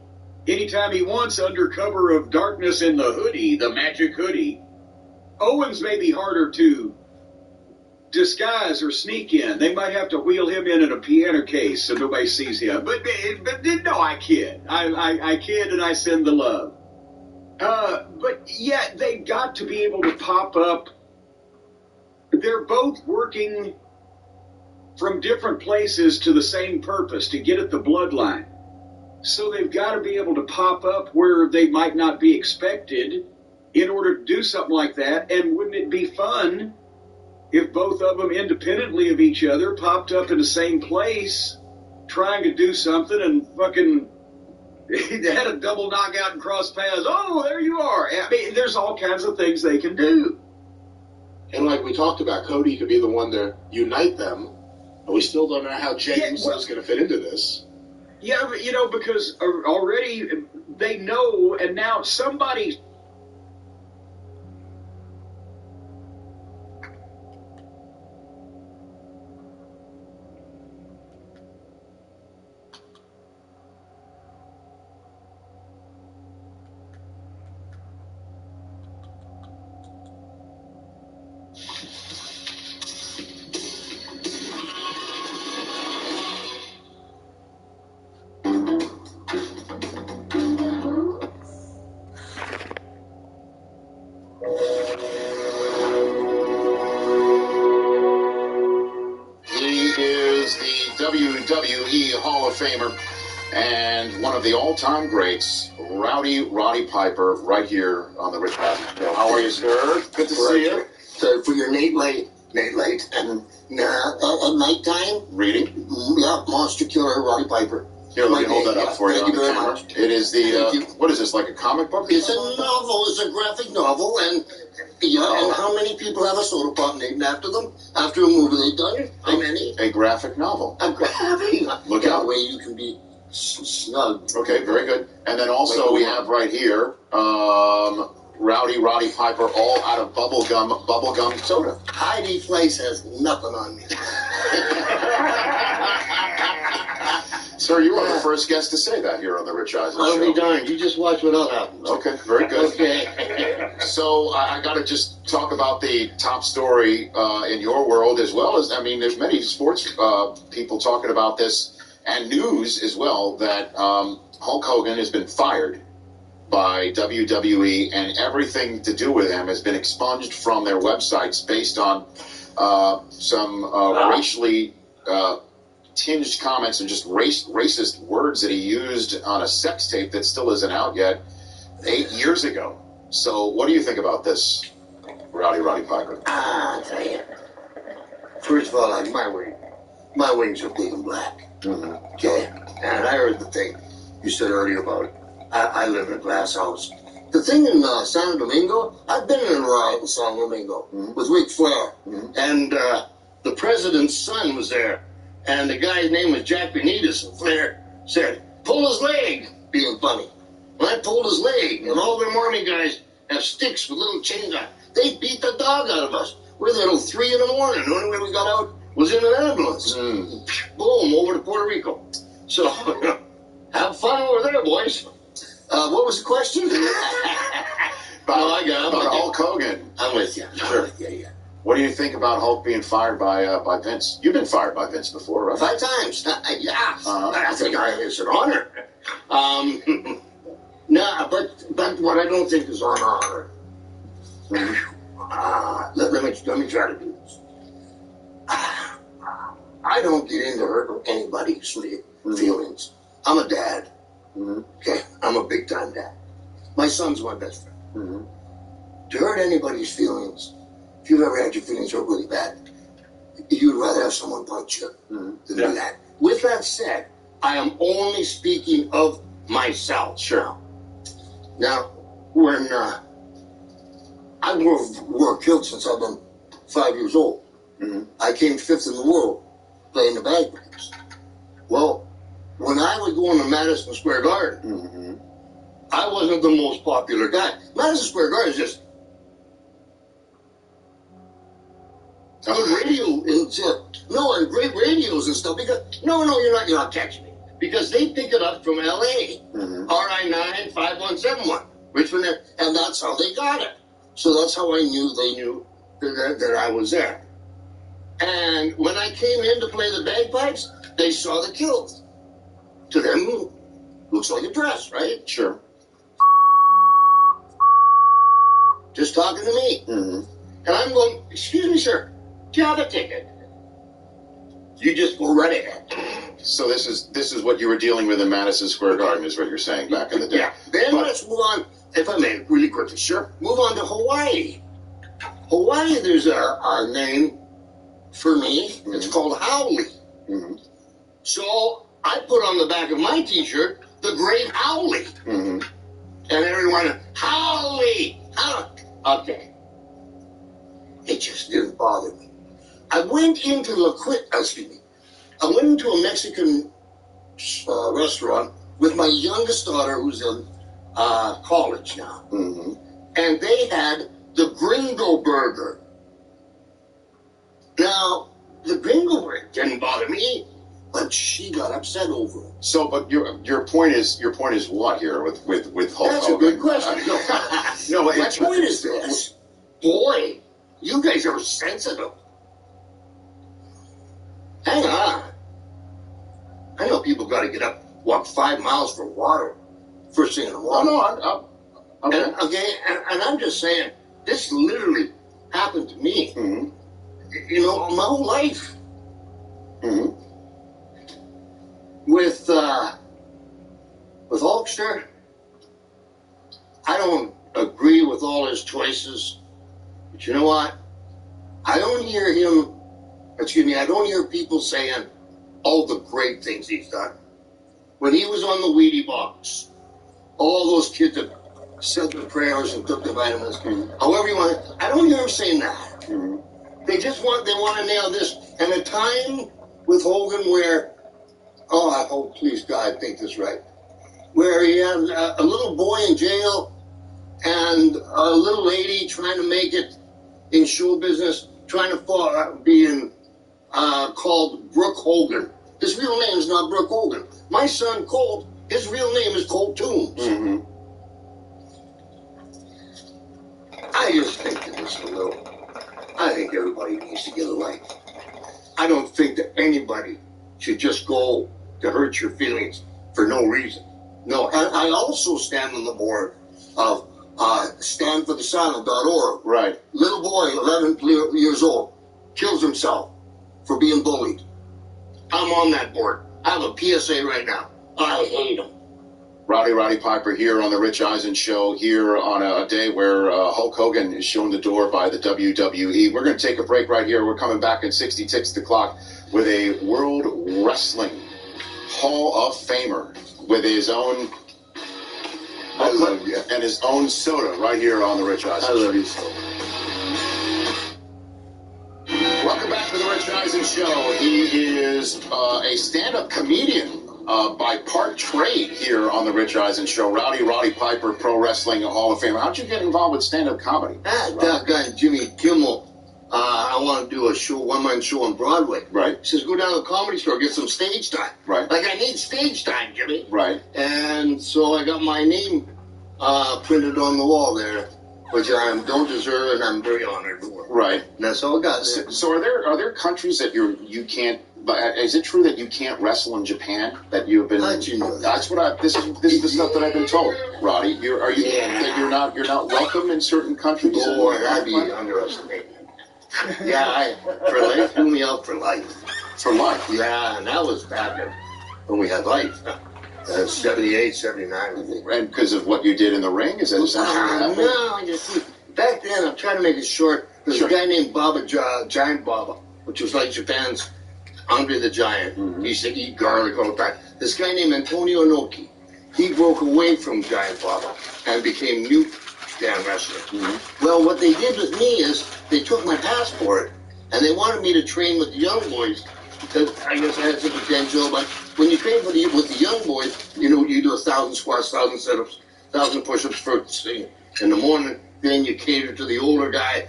Speaker 11: anytime he wants under cover of darkness in the hoodie, the magic hoodie. Owens may be harder to disguise or sneak in. They might have to wheel him in a piano case so nobody sees him. But no, I kid. I kid and I send the love. But yeah, they've got to be able to pop up. They're both working from different places to the same purpose, to get at the bloodline. So they've got to be able to pop up where they might not be expected in order to do something like that. And wouldn't it be fun if both of them independently of each other popped up in the same place trying to do something and fucking had a double knockout and cross paths? Oh, there you are. I mean, there's all kinds of things they can do.
Speaker 12: And like we talked about, Cody could be the one to unite them. And we still don't know how Jey Uso's going to fit into this.
Speaker 11: Yeah, but, because already they know, and now somebody...
Speaker 12: WWE Hall of Famer and one of the all-time greats, Roddy Piper, right here on the Rich Eisen Show. How are you, sir? Good to see you.
Speaker 13: So for your Nate Late, and at nighttime,
Speaker 12: reading.
Speaker 13: Yeah, Monster Killer, Roddy Piper.
Speaker 12: Here, let me hold that up for you on the camera.
Speaker 13: Much.
Speaker 12: It is the, what is this, like a comic book?
Speaker 13: It's a novel, it's a graphic novel, and and how many people have a soda pop named after them? After a movie they've done? How many?
Speaker 12: A graphic novel.
Speaker 13: A graphic.
Speaker 12: Look out.
Speaker 13: That way you can be snug.
Speaker 12: Okay, very good. And then also we have right here, Roddy Piper, all out of bubblegum soda.
Speaker 13: Heidi Place has nothing on me.
Speaker 12: Sir, you are the first guest to say that here on the Rich Eisen Show.
Speaker 13: I'll be darned. You just watch what else happens.
Speaker 12: Okay, very good.
Speaker 13: Okay.
Speaker 12: So I got to just talk about the top story in your world as well as, there's many sports people talking about this and news as well that Hulk Hogan has been fired by WWE and everything to do with him has been expunged from their websites based on some racially tinged comments and just racist words that he used on a sex tape that still isn't out yet 8 years ago. So what do you think about this? Roddy Piper.
Speaker 13: I'll tell you. First of all, like my wings are big and black. Okay? And I heard the thing you said earlier about I live in a glass house. The thing in San Domingo, I've been in a riot in San Domingo with Ric Flair. And the president's son was there. And the guy's name was Jack Benitez. And Flair said, pull his leg, being funny. And I pulled his leg. And all them army guys have sticks with little chains on. They beat the dog out of us. We're there till 3 in the morning. The only way we got out was in an ambulance. Boom, over to Puerto Rico. So, have fun over there, boys. What was the question?
Speaker 12: About Hulk Hogan.
Speaker 13: I'm with you.
Speaker 12: Sure. Yeah. What do you think about Hulk being fired by Vince? You've been fired by Vince before, right?
Speaker 13: 5 times. Yeah. I think it's an honor. No, but what I don't think is an honor. Let me try to do this. I don't get into hurting anybody's feelings. I'm a dad. Okay, I'm a big time dad. My son's my best friend. To hurt anybody's feelings, if you've ever had your feelings hurt really bad, you'd rather have someone punch you than do that. With that said, I am only speaking of myself.
Speaker 12: Sure.
Speaker 13: Now, when I wore a kilt since I've been 5 years old. I came 5th in the world playing the bagpipes. Well, when I was going to Madison Square Garden, I wasn't the most popular guy. Madison Square Garden is just good radio. And great radios and stuff. Because no, you're not catching me. Because they pick it up from L.A. RI9 5171, Richmond, and that's how they got it. So that's how I knew they knew that I was there. And when I came in to play the bagpipes, they saw the kilt. To them, looks like a dress, right?
Speaker 12: Sure.
Speaker 13: Just talking to me. And I'm going, excuse me, sir, do you have a ticket? You just go right ahead.
Speaker 12: So this is what you were dealing with in Madison Square Garden, is what you're saying back in the day.
Speaker 13: Yeah. Then let's move on, if I may, really quickly. Sure. Move on to Hawaii. Hawaii, there's a name for me. It's called Howley. So I put on the back of my T-shirt, the Great Howley. And everyone, Howley! Okay. It just didn't bother me. I went into I went into a Mexican restaurant with my youngest daughter, who's in college now. And they had the Gringo Burger. Now, the Gringo Burger didn't bother me, but she got upset over it.
Speaker 12: So, but your point is what here with Hulk
Speaker 13: That's
Speaker 12: Hogan?
Speaker 13: a good question. No, my point is this. Boy, you guys are sensitive. Hang on. I know people got to get up, walk 5 miles for water first thing in the morning. Okay. And I'm just saying, this literally happened to me. You know, my whole life. With Hulkster, I don't agree with all his choices. But you know what? I don't hear people saying all the great things he's done. When he was on the Wheatie box, all those kids that said their prayers and took their vitamins, however you want it, I don't hear them saying that. They want to nail this. And a time with Hogan where, I hope, please God, think this right, where he had a little boy in jail and a little lady trying to make it in show business, trying to be in, called Brooke Hogan. His real name is not Brooke Hogan. My son, Colt, his real name is Colt Toombs. I just think that it's a little... I think everybody needs to get a life. I don't think that anybody should just go to hurt your feelings for no reason. No, and I also stand on the board of standforthesilent.org.
Speaker 12: Right.
Speaker 13: Little boy, 11 years old, kills himself for being bullied. I'm on that board. I have a PSA right now. I hate him.
Speaker 12: Roddy Piper here on the Rich Eisen Show, here on a day where Hulk Hogan is shown the door by the WWE. We're going to take a break right here. We're coming back in 60 ticks the clock with a World Wrestling Hall of Famer with his own booklet and his own soda right here on the Rich Eisen Show. I love you so. Welcome back to the Rich Eisen Show. He is a stand-up comedian by part trade here on the Rich Eisen Show. Roddy Piper, Pro Wrestling Hall of Famer. How'd you get involved with stand-up comedy?
Speaker 13: That guy Jimmy Kimmel, I want to do a show, one-man show on Broadway.
Speaker 12: Right.
Speaker 13: He says, go down to the Comedy Store, get some stage time.
Speaker 12: Right.
Speaker 13: Like, I need stage time, Jimmy.
Speaker 12: Right.
Speaker 13: And so I got my name printed on the wall there, which I don't deserve, and I'm very honored for.
Speaker 12: Right.
Speaker 13: And that's all I got there.
Speaker 12: So are there countries that you can't? But is it true that you can't wrestle in Japan? That you've been?
Speaker 13: How'd you know that?
Speaker 12: That's what this is the stuff that I've been told, Roddy. That you're not welcome in certain countries?
Speaker 13: Boy, I'd be underestimated. Yeah, for life, threw me out for life.
Speaker 12: For life?
Speaker 13: Yeah, and that was back when we had life. 78, 79, I think.
Speaker 12: And because of what you did in the ring? Is that something
Speaker 13: No, you see, back then, I'm trying to make it short, there's a guy named Giant Baba, which was like Japan's Andre the Giant. He used to eat garlic all the time. This guy named Antonio Inoki, he broke away from Giant Baba and became New Japan wrestler. Well, what they did with me is they took my passport and they wanted me to train with the young boys because I guess I had some potential. But when you train with the young boys, you know, you do 1,000 squats, 1,000 sit-ups, 1,000 push-ups first thing in the morning. Then you cater to the older guy.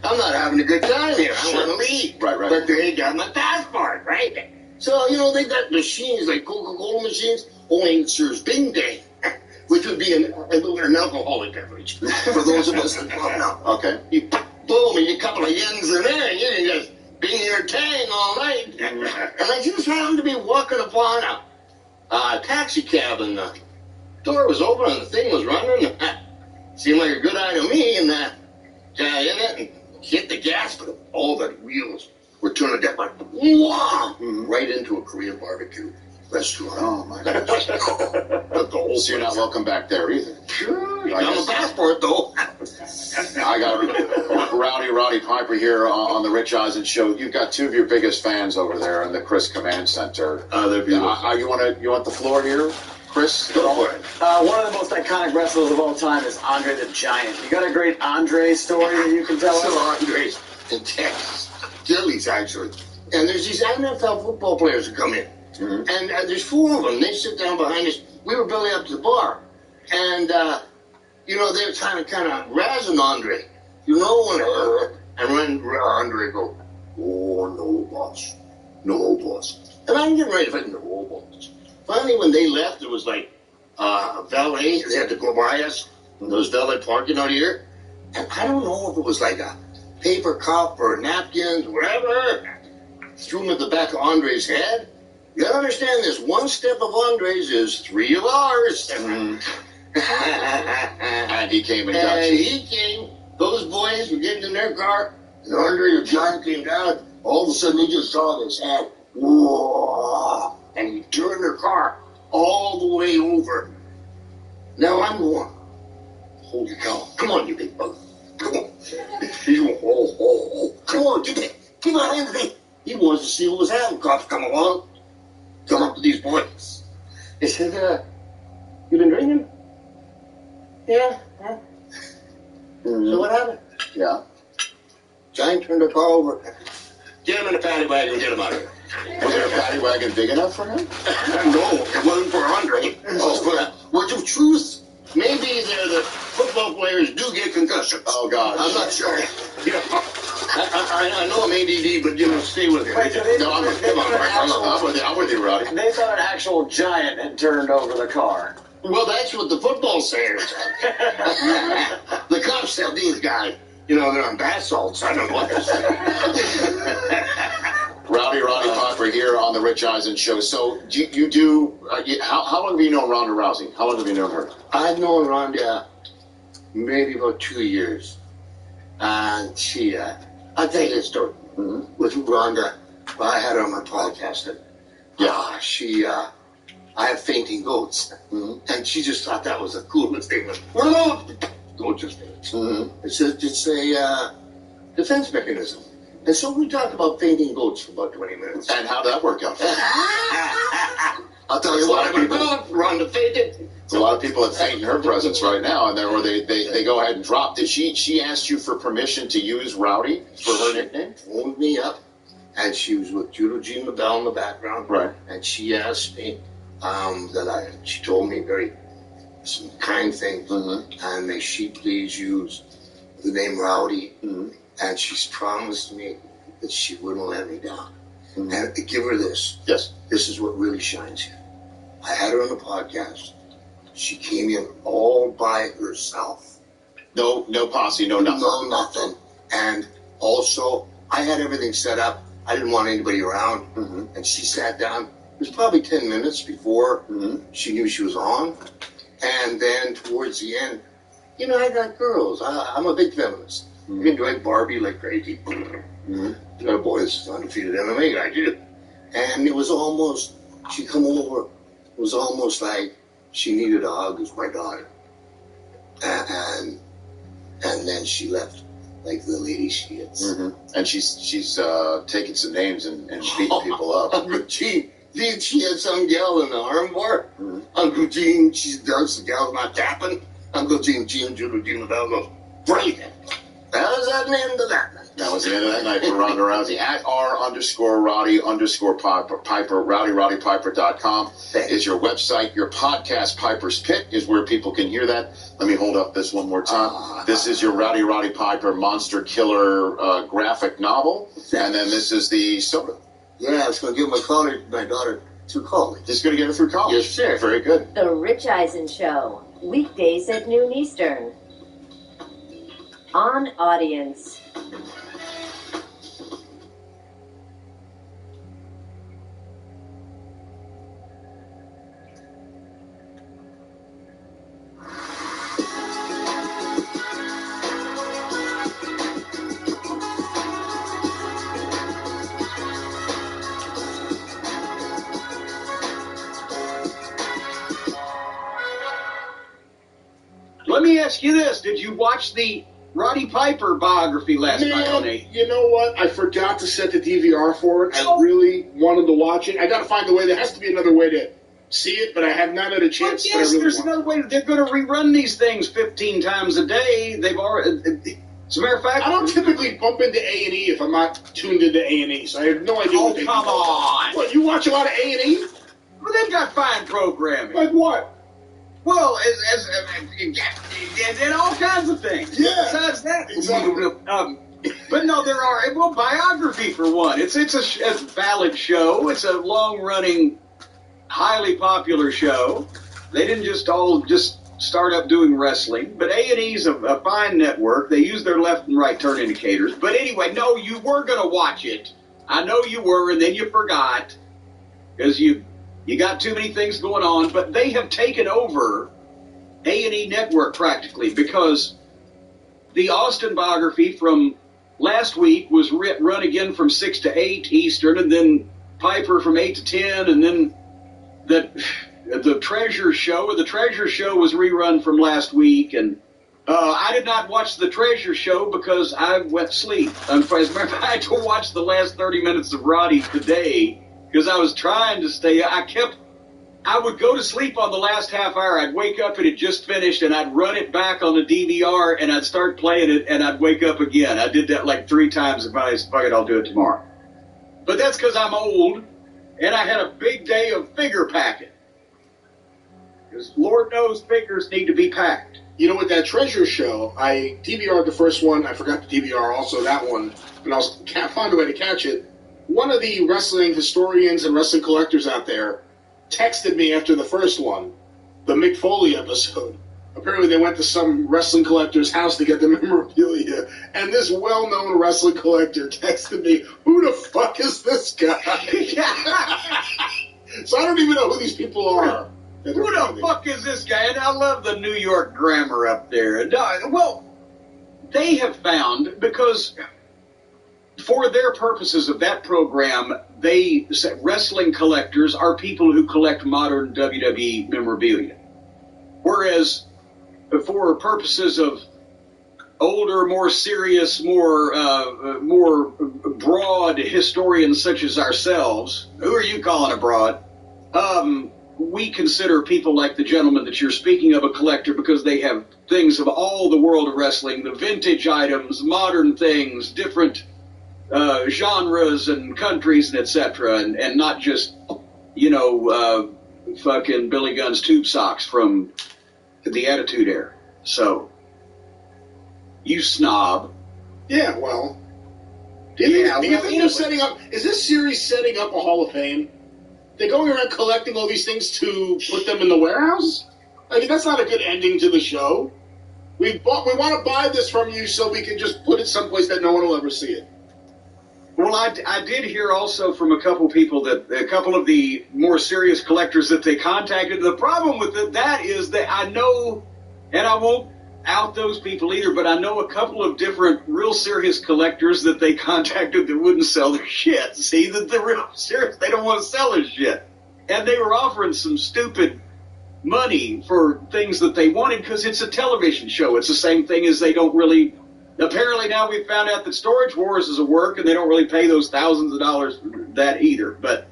Speaker 13: I'm not having a good time here. I want to leave.
Speaker 12: Right.
Speaker 13: But they got my passport, right? So, you know, they got machines like Coca-Cola machines, only it serves Bing Bang, which would be an alcoholic beverage for those of us that don't know.
Speaker 12: Okay.
Speaker 13: You boom, and you couple of yens in there, and you can just Bing your tang all night. And I just happened to be walking upon a taxi cab, and the door was open, and the thing was running. Seemed like a good idea to me, and got in it and hit the gas, but all the wheels were turning that like, right into a Korean barbecue restaurant.
Speaker 12: Oh, my God. So you're not welcome back there either.
Speaker 13: Sure, you got a passport, though.
Speaker 12: I got Roddy Piper here on the Rich Eisen Show. You've got two of your biggest fans over there in the Chris Command Center.
Speaker 13: They're beautiful.
Speaker 12: You want the floor here? Chris?
Speaker 13: Go for it.
Speaker 14: One of the most iconic wrestlers of all time is Andre the Giant. You got a great Andre story that you can tell us?
Speaker 13: So Andre's in Texas. Gillies, actually. And there's these NFL football players that come in. And there's four of them. They sit down behind us. We were belly up to the bar. And, you know, they were kind of razzing Andre. You know, and when Andre go, oh, no, boss. No, boss. And I'm getting ready to fight, no, boss. Finally, when they left, it was like a valet. They had to go by us. And there was valet parking out here. And I don't know if it was like a paper cup or napkins, whatever. Threw them at the back of Andre's head. You gotta understand this. One step of Andre's is 3 of ours.
Speaker 12: And he came and got you.
Speaker 13: He came. Those boys were getting in their car. And Andre the Giant came down. All of a sudden, he just saw this head. Whoa. And he turned their car all the way over. Now I'm going, holy cow. Come on, you big bug. Come on. He's going, oh. Come on, get behind me. He wants to see what was happening. Cops come along. Come up to these boys. They said, you been drinking? Yeah. Huh? So what happened?
Speaker 12: Yeah.
Speaker 13: Giant turned the car over. Get him in a paddy wagon and get him out of here.
Speaker 12: Was there a paddy wagon big enough for him?
Speaker 13: No, it wasn't for Andre. Words of truth. Maybe the football players do get concussions.
Speaker 12: Oh, God.
Speaker 13: I'm not sure. Yeah. I know I'm ADD, but you know, stay with it.
Speaker 14: Wait, so
Speaker 12: I'm with you, Roddy.
Speaker 14: They thought an actual giant had turned over the car.
Speaker 13: Well, that's what the football sayers. The cops tell these guys, you know, they're on bath salts. I don't know what they're saying.
Speaker 12: Roddy Piper here on the Rich Eisen Show. So you do, how long have you known Ronda Rousey? How long have you known her?
Speaker 13: I've known Ronda maybe about 2 years. And she, I'll tell you a story. With Ronda, I had her on my podcast. And, she I have fainting goats. And she just thought that was the coolest thing. Goat just faints. It's a defense mechanism. And so we talked about fainting goats for about 20 minutes.
Speaker 12: And how'd that work out?
Speaker 13: I'll tell you what, I'm going to run to faint it.
Speaker 12: A lot of people that faint in her presence right now, and they go ahead and drop. Did she ask you for permission to use Rowdy for her nickname?
Speaker 13: Phoned me up, and she was with Judo Jean LaBelle in the background.
Speaker 12: Right.
Speaker 13: And she asked me she told me some kind things, and may she please use the name Rowdy, and she's promised me that she wouldn't let me down. And give her this.
Speaker 12: Yes.
Speaker 13: This is what really shines here. I had her on the podcast. She came in all by herself.
Speaker 12: No posse, no nothing.
Speaker 13: No nothing. And also, I had everything set up. I didn't want anybody around. And she sat down. It was probably 10 minutes before she knew she was on. And then towards the end, you know, I got girls. I'm a big feminist. I enjoy Barbie like crazy. You know, boys, undefeated MMA guy, did. And it was almost, she come over, it was almost like she needed a hug as my daughter. And then she left like the lady she is.
Speaker 12: And she's taking some names and beating people up.
Speaker 13: Uncle Jean, she had some gal in the armbar. Uncle Jean, she does, the gal's not tapping. Uncle Jean, Judo Jean LaBelle goes, brilliant. That was the end of that night.
Speaker 12: That was the end of that night for Ronda Rousey. At R_Roddy_Piper, RowdyRoddyPiper.com is your website. Your podcast, Piper's Pit, is where people can hear that. Let me hold up this one more time. This is your Rowdy Roddy Piper Monster Killer graphic novel. And then this is the soda.
Speaker 13: Yeah, it's going to give my daughter through college.
Speaker 12: Just going to get her through college?
Speaker 13: Yes, sir.
Speaker 12: Very good.
Speaker 15: The Rich Eisen Show, weekdays at noon Eastern. On Audience.
Speaker 11: Let me ask you this. Did you watch the Roddy Piper biography last night on 8?
Speaker 16: You know what? I forgot to set the DVR for it. I really wanted to watch it. I got to find a way. There has to be another way to see it, but I have not had a chance.
Speaker 11: But yes, there's another way. They're going to rerun these things 15 times a day. They've already. As a matter of fact,
Speaker 16: I don't typically bump into A&E if I'm not tuned into A&E, so I have no idea what they do.
Speaker 11: Come on.
Speaker 16: What, you watch a lot of A&E?
Speaker 11: Well, they've got fine programming.
Speaker 16: Like what?
Speaker 11: Well, and all kinds of things.
Speaker 16: Yeah.
Speaker 11: Besides that,
Speaker 16: exactly.
Speaker 11: But no, there are. Well, biography for one. It's a valid show. It's a long-running, highly popular show. They didn't just start up doing wrestling. But A&E's a fine network. They use their left and right turn indicators. But anyway, no, you were going to watch it. I know you were, and then you forgot because you got too many things going on. But they have taken over A&E Network practically because the Austin biography from last week was run again from 6 to 8 Eastern, and then Piper from 8 to 10, and then the Treasure Show. The Treasure Show was rerun from last week, and I did not watch the Treasure Show because I went to sleep. As a matter of fact, I had to watch the last 30 minutes of Roddy today because I was trying to stay. I would go to sleep on the last half hour. I'd wake up and it just finished, and I'd run it back on the DVR, and I'd start playing it, and I'd wake up again. I did that like 3 times, and I said, fuck it, I'll do it tomorrow. But that's because I'm old, and I had a big day of figure packing. Because Lord knows figures need to be packed.
Speaker 16: You know, with that Treasure Show, I DVR'd the first one. I forgot to DVR also that one, and can't find a way to catch it. One of the wrestling historians and wrestling collectors out there texted me after the first one, the Mick Foley episode. Apparently they went to some wrestling collector's house to get the memorabilia, and this well-known wrestling collector texted me, who the fuck is this guy? So I don't even know who these people are.
Speaker 11: Who the fuck is this guy? And I love the New York grammar up there. Well, they have found, because for their purposes of that program, they say wrestling collectors are people who collect modern WWE memorabilia. Whereas for purposes of older, more serious, more broad historians such as ourselves, who are you calling a broad? We consider people like the gentleman that you're speaking of a collector because they have things of all the world of wrestling, the vintage items, modern things, different genres and countries and etc. And not just, fucking Billy Gunn's tube socks from the Attitude Era. So, you snob.
Speaker 16: Yeah, well. Do you think they're setting up... Is this series setting up a Hall of Fame? They're going around collecting all these things to put them in the warehouse? I mean, that's not a good ending to the show. We want to buy this from you so we can just put it someplace that no one will ever see it.
Speaker 11: Well, I did hear also from a couple people that a couple of the more serious collectors that they contacted. The problem with that is that I know, and I won't out those people either, but I know a couple of different real serious collectors that they contacted that wouldn't sell their shit. See, that they're real serious. They don't want to sell their shit. And they were offering some stupid money for things that they wanted because it's a television show. It's the same thing as they don't really... Apparently now we've found out that Storage Wars is a work and they don't really pay those thousands of dollars for that either. But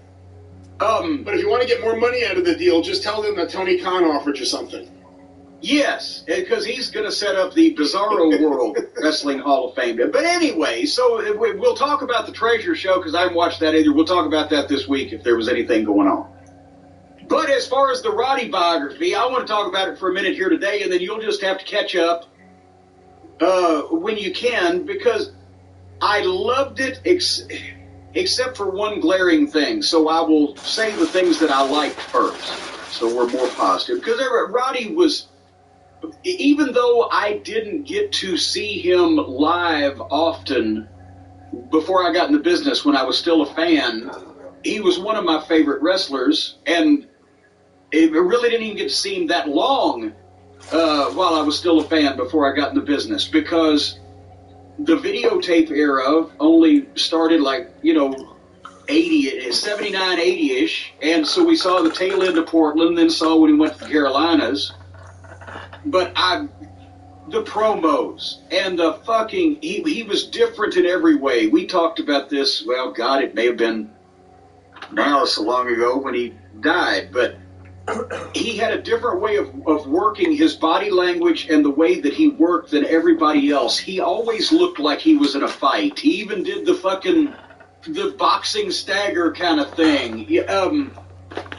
Speaker 16: if you want to get more money out of the deal, just tell them that Tony Khan offered you something.
Speaker 11: Yes, because he's going to set up the Bizarro World Wrestling Hall of Fame. But anyway, so we'll talk about the Treasure Show because I haven't watched that either. We'll talk about that this week if there was anything going on. But as far as the Roddy biography, I want to talk about it for a minute here today, and then you'll just have to catch up when you can, because I loved it except for one glaring thing. So I will say the things that I liked first, so we're more positive. Because Roddy was, even though I didn't get to see him live often before I got in the business when I was still a fan, he was one of my favorite wrestlers, and I really didn't even get to see him that long while I was still a fan before I got in the business, because the videotape era only started 79, 80-ish, and so we saw the tail end of Portland, then saw when he went to the Carolinas. But the promos and the fucking, he was different in every way. We talked about this, well, God, it may have been now so long ago when he died, but he had a different way of working his body language and the way that he worked than everybody else. He always looked like he was in a fight. He even did the boxing stagger kind of thing.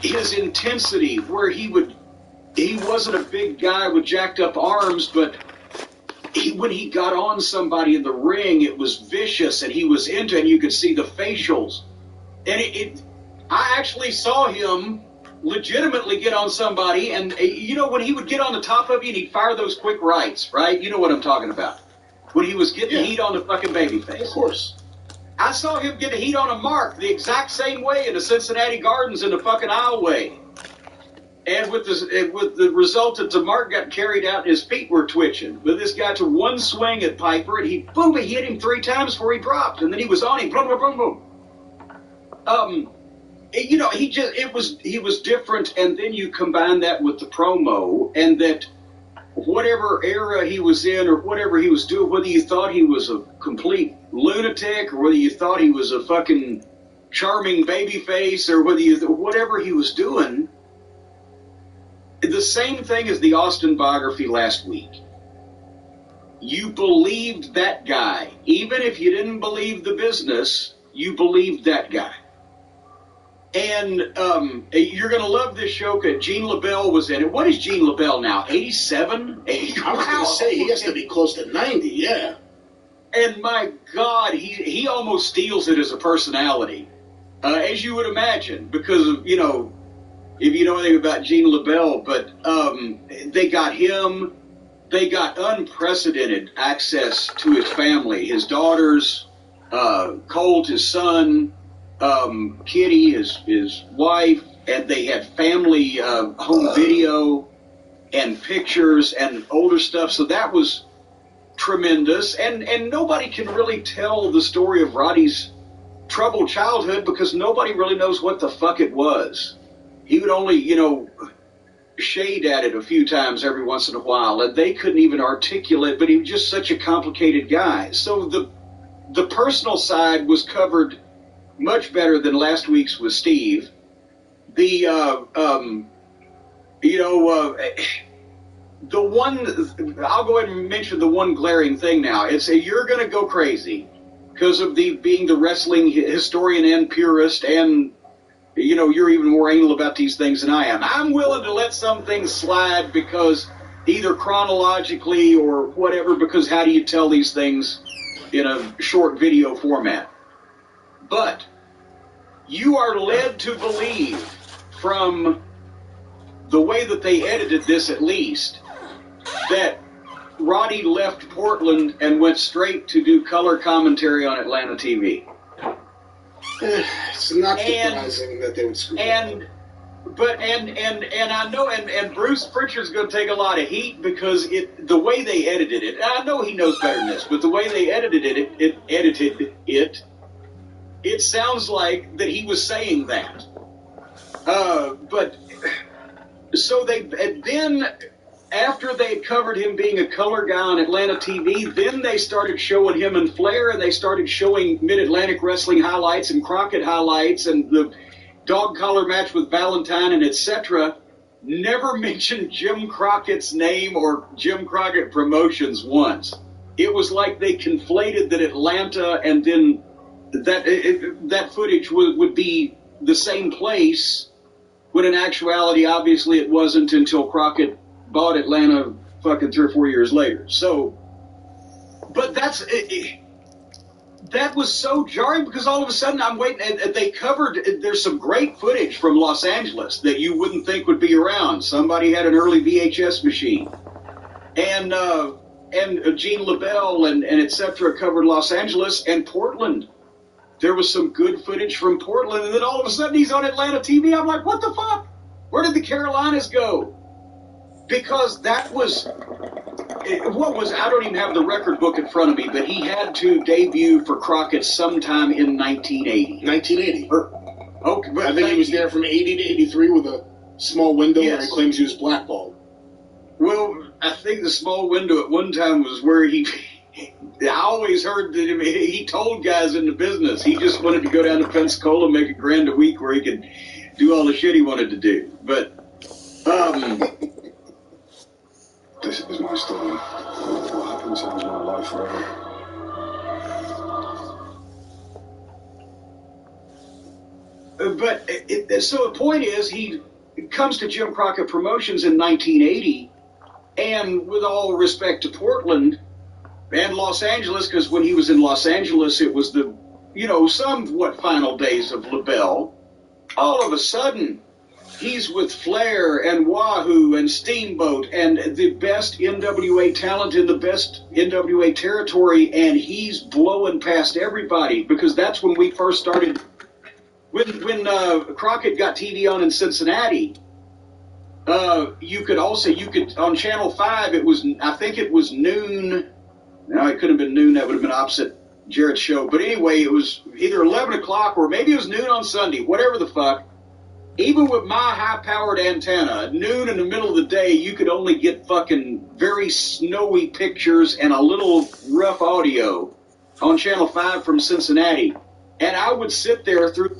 Speaker 11: His intensity, where he wasn't a big guy with jacked up arms, but when he got on somebody in the ring, it was vicious, and he was into it, and you could see the facials. And I actually saw him legitimately get on somebody, and when he would get on the top of you and he'd fire those quick rights, right? You know what I'm talking about. When he was getting the heat on the fucking babyface. Of
Speaker 16: course.
Speaker 11: I saw him get the heat on a Mark the exact same way in the Cincinnati Gardens in the fucking aisleway. And with the result that Mark got carried out and his feet were twitching. But this guy took one swing at Piper and he hit him 3 times before he dropped. And then he was on him. Boom, boom, boom, boom. He was different, and then you combine that with the promo, and that whatever era he was in or whatever he was doing, whether you thought he was a complete lunatic or whether you thought he was a fucking charming babyface or whatever he was doing, the same thing as the Austin biography last week. You believed that guy. Even if you didn't believe the business, you believed that guy. And you're going to love this show because Gene LaBelle was in it. What is Gene LaBelle now? 87?
Speaker 16: I was going to say, he has to be close to 90, yeah.
Speaker 11: And my God, he almost steals it as a personality, as you would imagine, because of, if you know anything about Gene LaBelle. But they got him. They got unprecedented access to his family, his daughters, Colt, his son, Kitty, his wife, and they had family home video and pictures and older stuff. So that was tremendous. And nobody can really tell the story of Roddy's troubled childhood because nobody really knows what the fuck it was. He would only, shade at it a few times every once in a while, and they couldn't even articulate, but he was just such a complicated guy. So the personal side was covered much better than last week's with Steve. The one, I'll go ahead and mention the one glaring thing now. It's you're going to go crazy because of being the wrestling historian and purist, and you're even more anal about these things than I am. I'm willing to let some things slide because either chronologically or whatever, because how do you tell these things in a short video format? But you are led to believe from the way that they edited this, at least, that Roddy left Portland and went straight to do color commentary on Atlanta TV.
Speaker 16: It's not surprising that they would screw
Speaker 11: and I know, and Bruce Pritchard's going to take a lot of heat because the way they edited it, I know he knows better than this, but the way they edited it sounds like that he was saying that. But so then after they covered him being a color guy on Atlanta TV, then they started showing him and Flair, and they started showing Mid-Atlantic Wrestling highlights and Crockett highlights and the dog collar match with Valentine and etc. Never mentioned Jim Crockett's name or Jim Crockett Promotions once. It was like they conflated that Atlanta and then that footage would be the same place, when in actuality, obviously, it wasn't until Crockett bought Atlanta fucking 3 or 4 years later. So, but that was so jarring because all of a sudden I'm waiting, and they covered, there's some great footage from Los Angeles that you wouldn't think would be around. Somebody had an early VHS machine. And Gene LaBelle and et cetera covered Los Angeles and Portland. There was some good footage from Portland, and then all of a sudden he's on Atlanta TV. I'm like, what the fuck? Where did the Carolinas go? Because that was, I don't even have the record book in front of me, but he had to debut for Crockett sometime in 1980.
Speaker 16: 1980.
Speaker 11: Okay, but
Speaker 16: I think he was there from 80 to 83 with a small window where he claims he was blackballed.
Speaker 11: Well, I think the small window at one time was where I always heard that he told guys in the business he just wanted to go down to Pensacola and make $1,000 a week where he could do all the shit he wanted to do. But,
Speaker 17: this is my story. What happened changed my life forever.
Speaker 11: But, so the point is, he comes to Jim Crockett Promotions in 1980, and with all respect to Portland and Los Angeles, because when he was in Los Angeles, it was the, somewhat final days of LaBelle. All of a sudden, he's with Flair and Wahoo and Steamboat and the best NWA talent in the best NWA territory, and he's blowing past everybody, because that's when we first started. When Crockett got TV on in Cincinnati, you could on Channel 5, I think it was noon. Now, it could have been noon. That would have been opposite Jarrett's show. But anyway, it was either 11 o'clock or maybe it was noon on Sunday, whatever the fuck. Even with my high-powered antenna, at noon in the middle of the day, you could only get fucking very snowy pictures and a little rough audio on Channel 5 from Cincinnati. And I would sit there through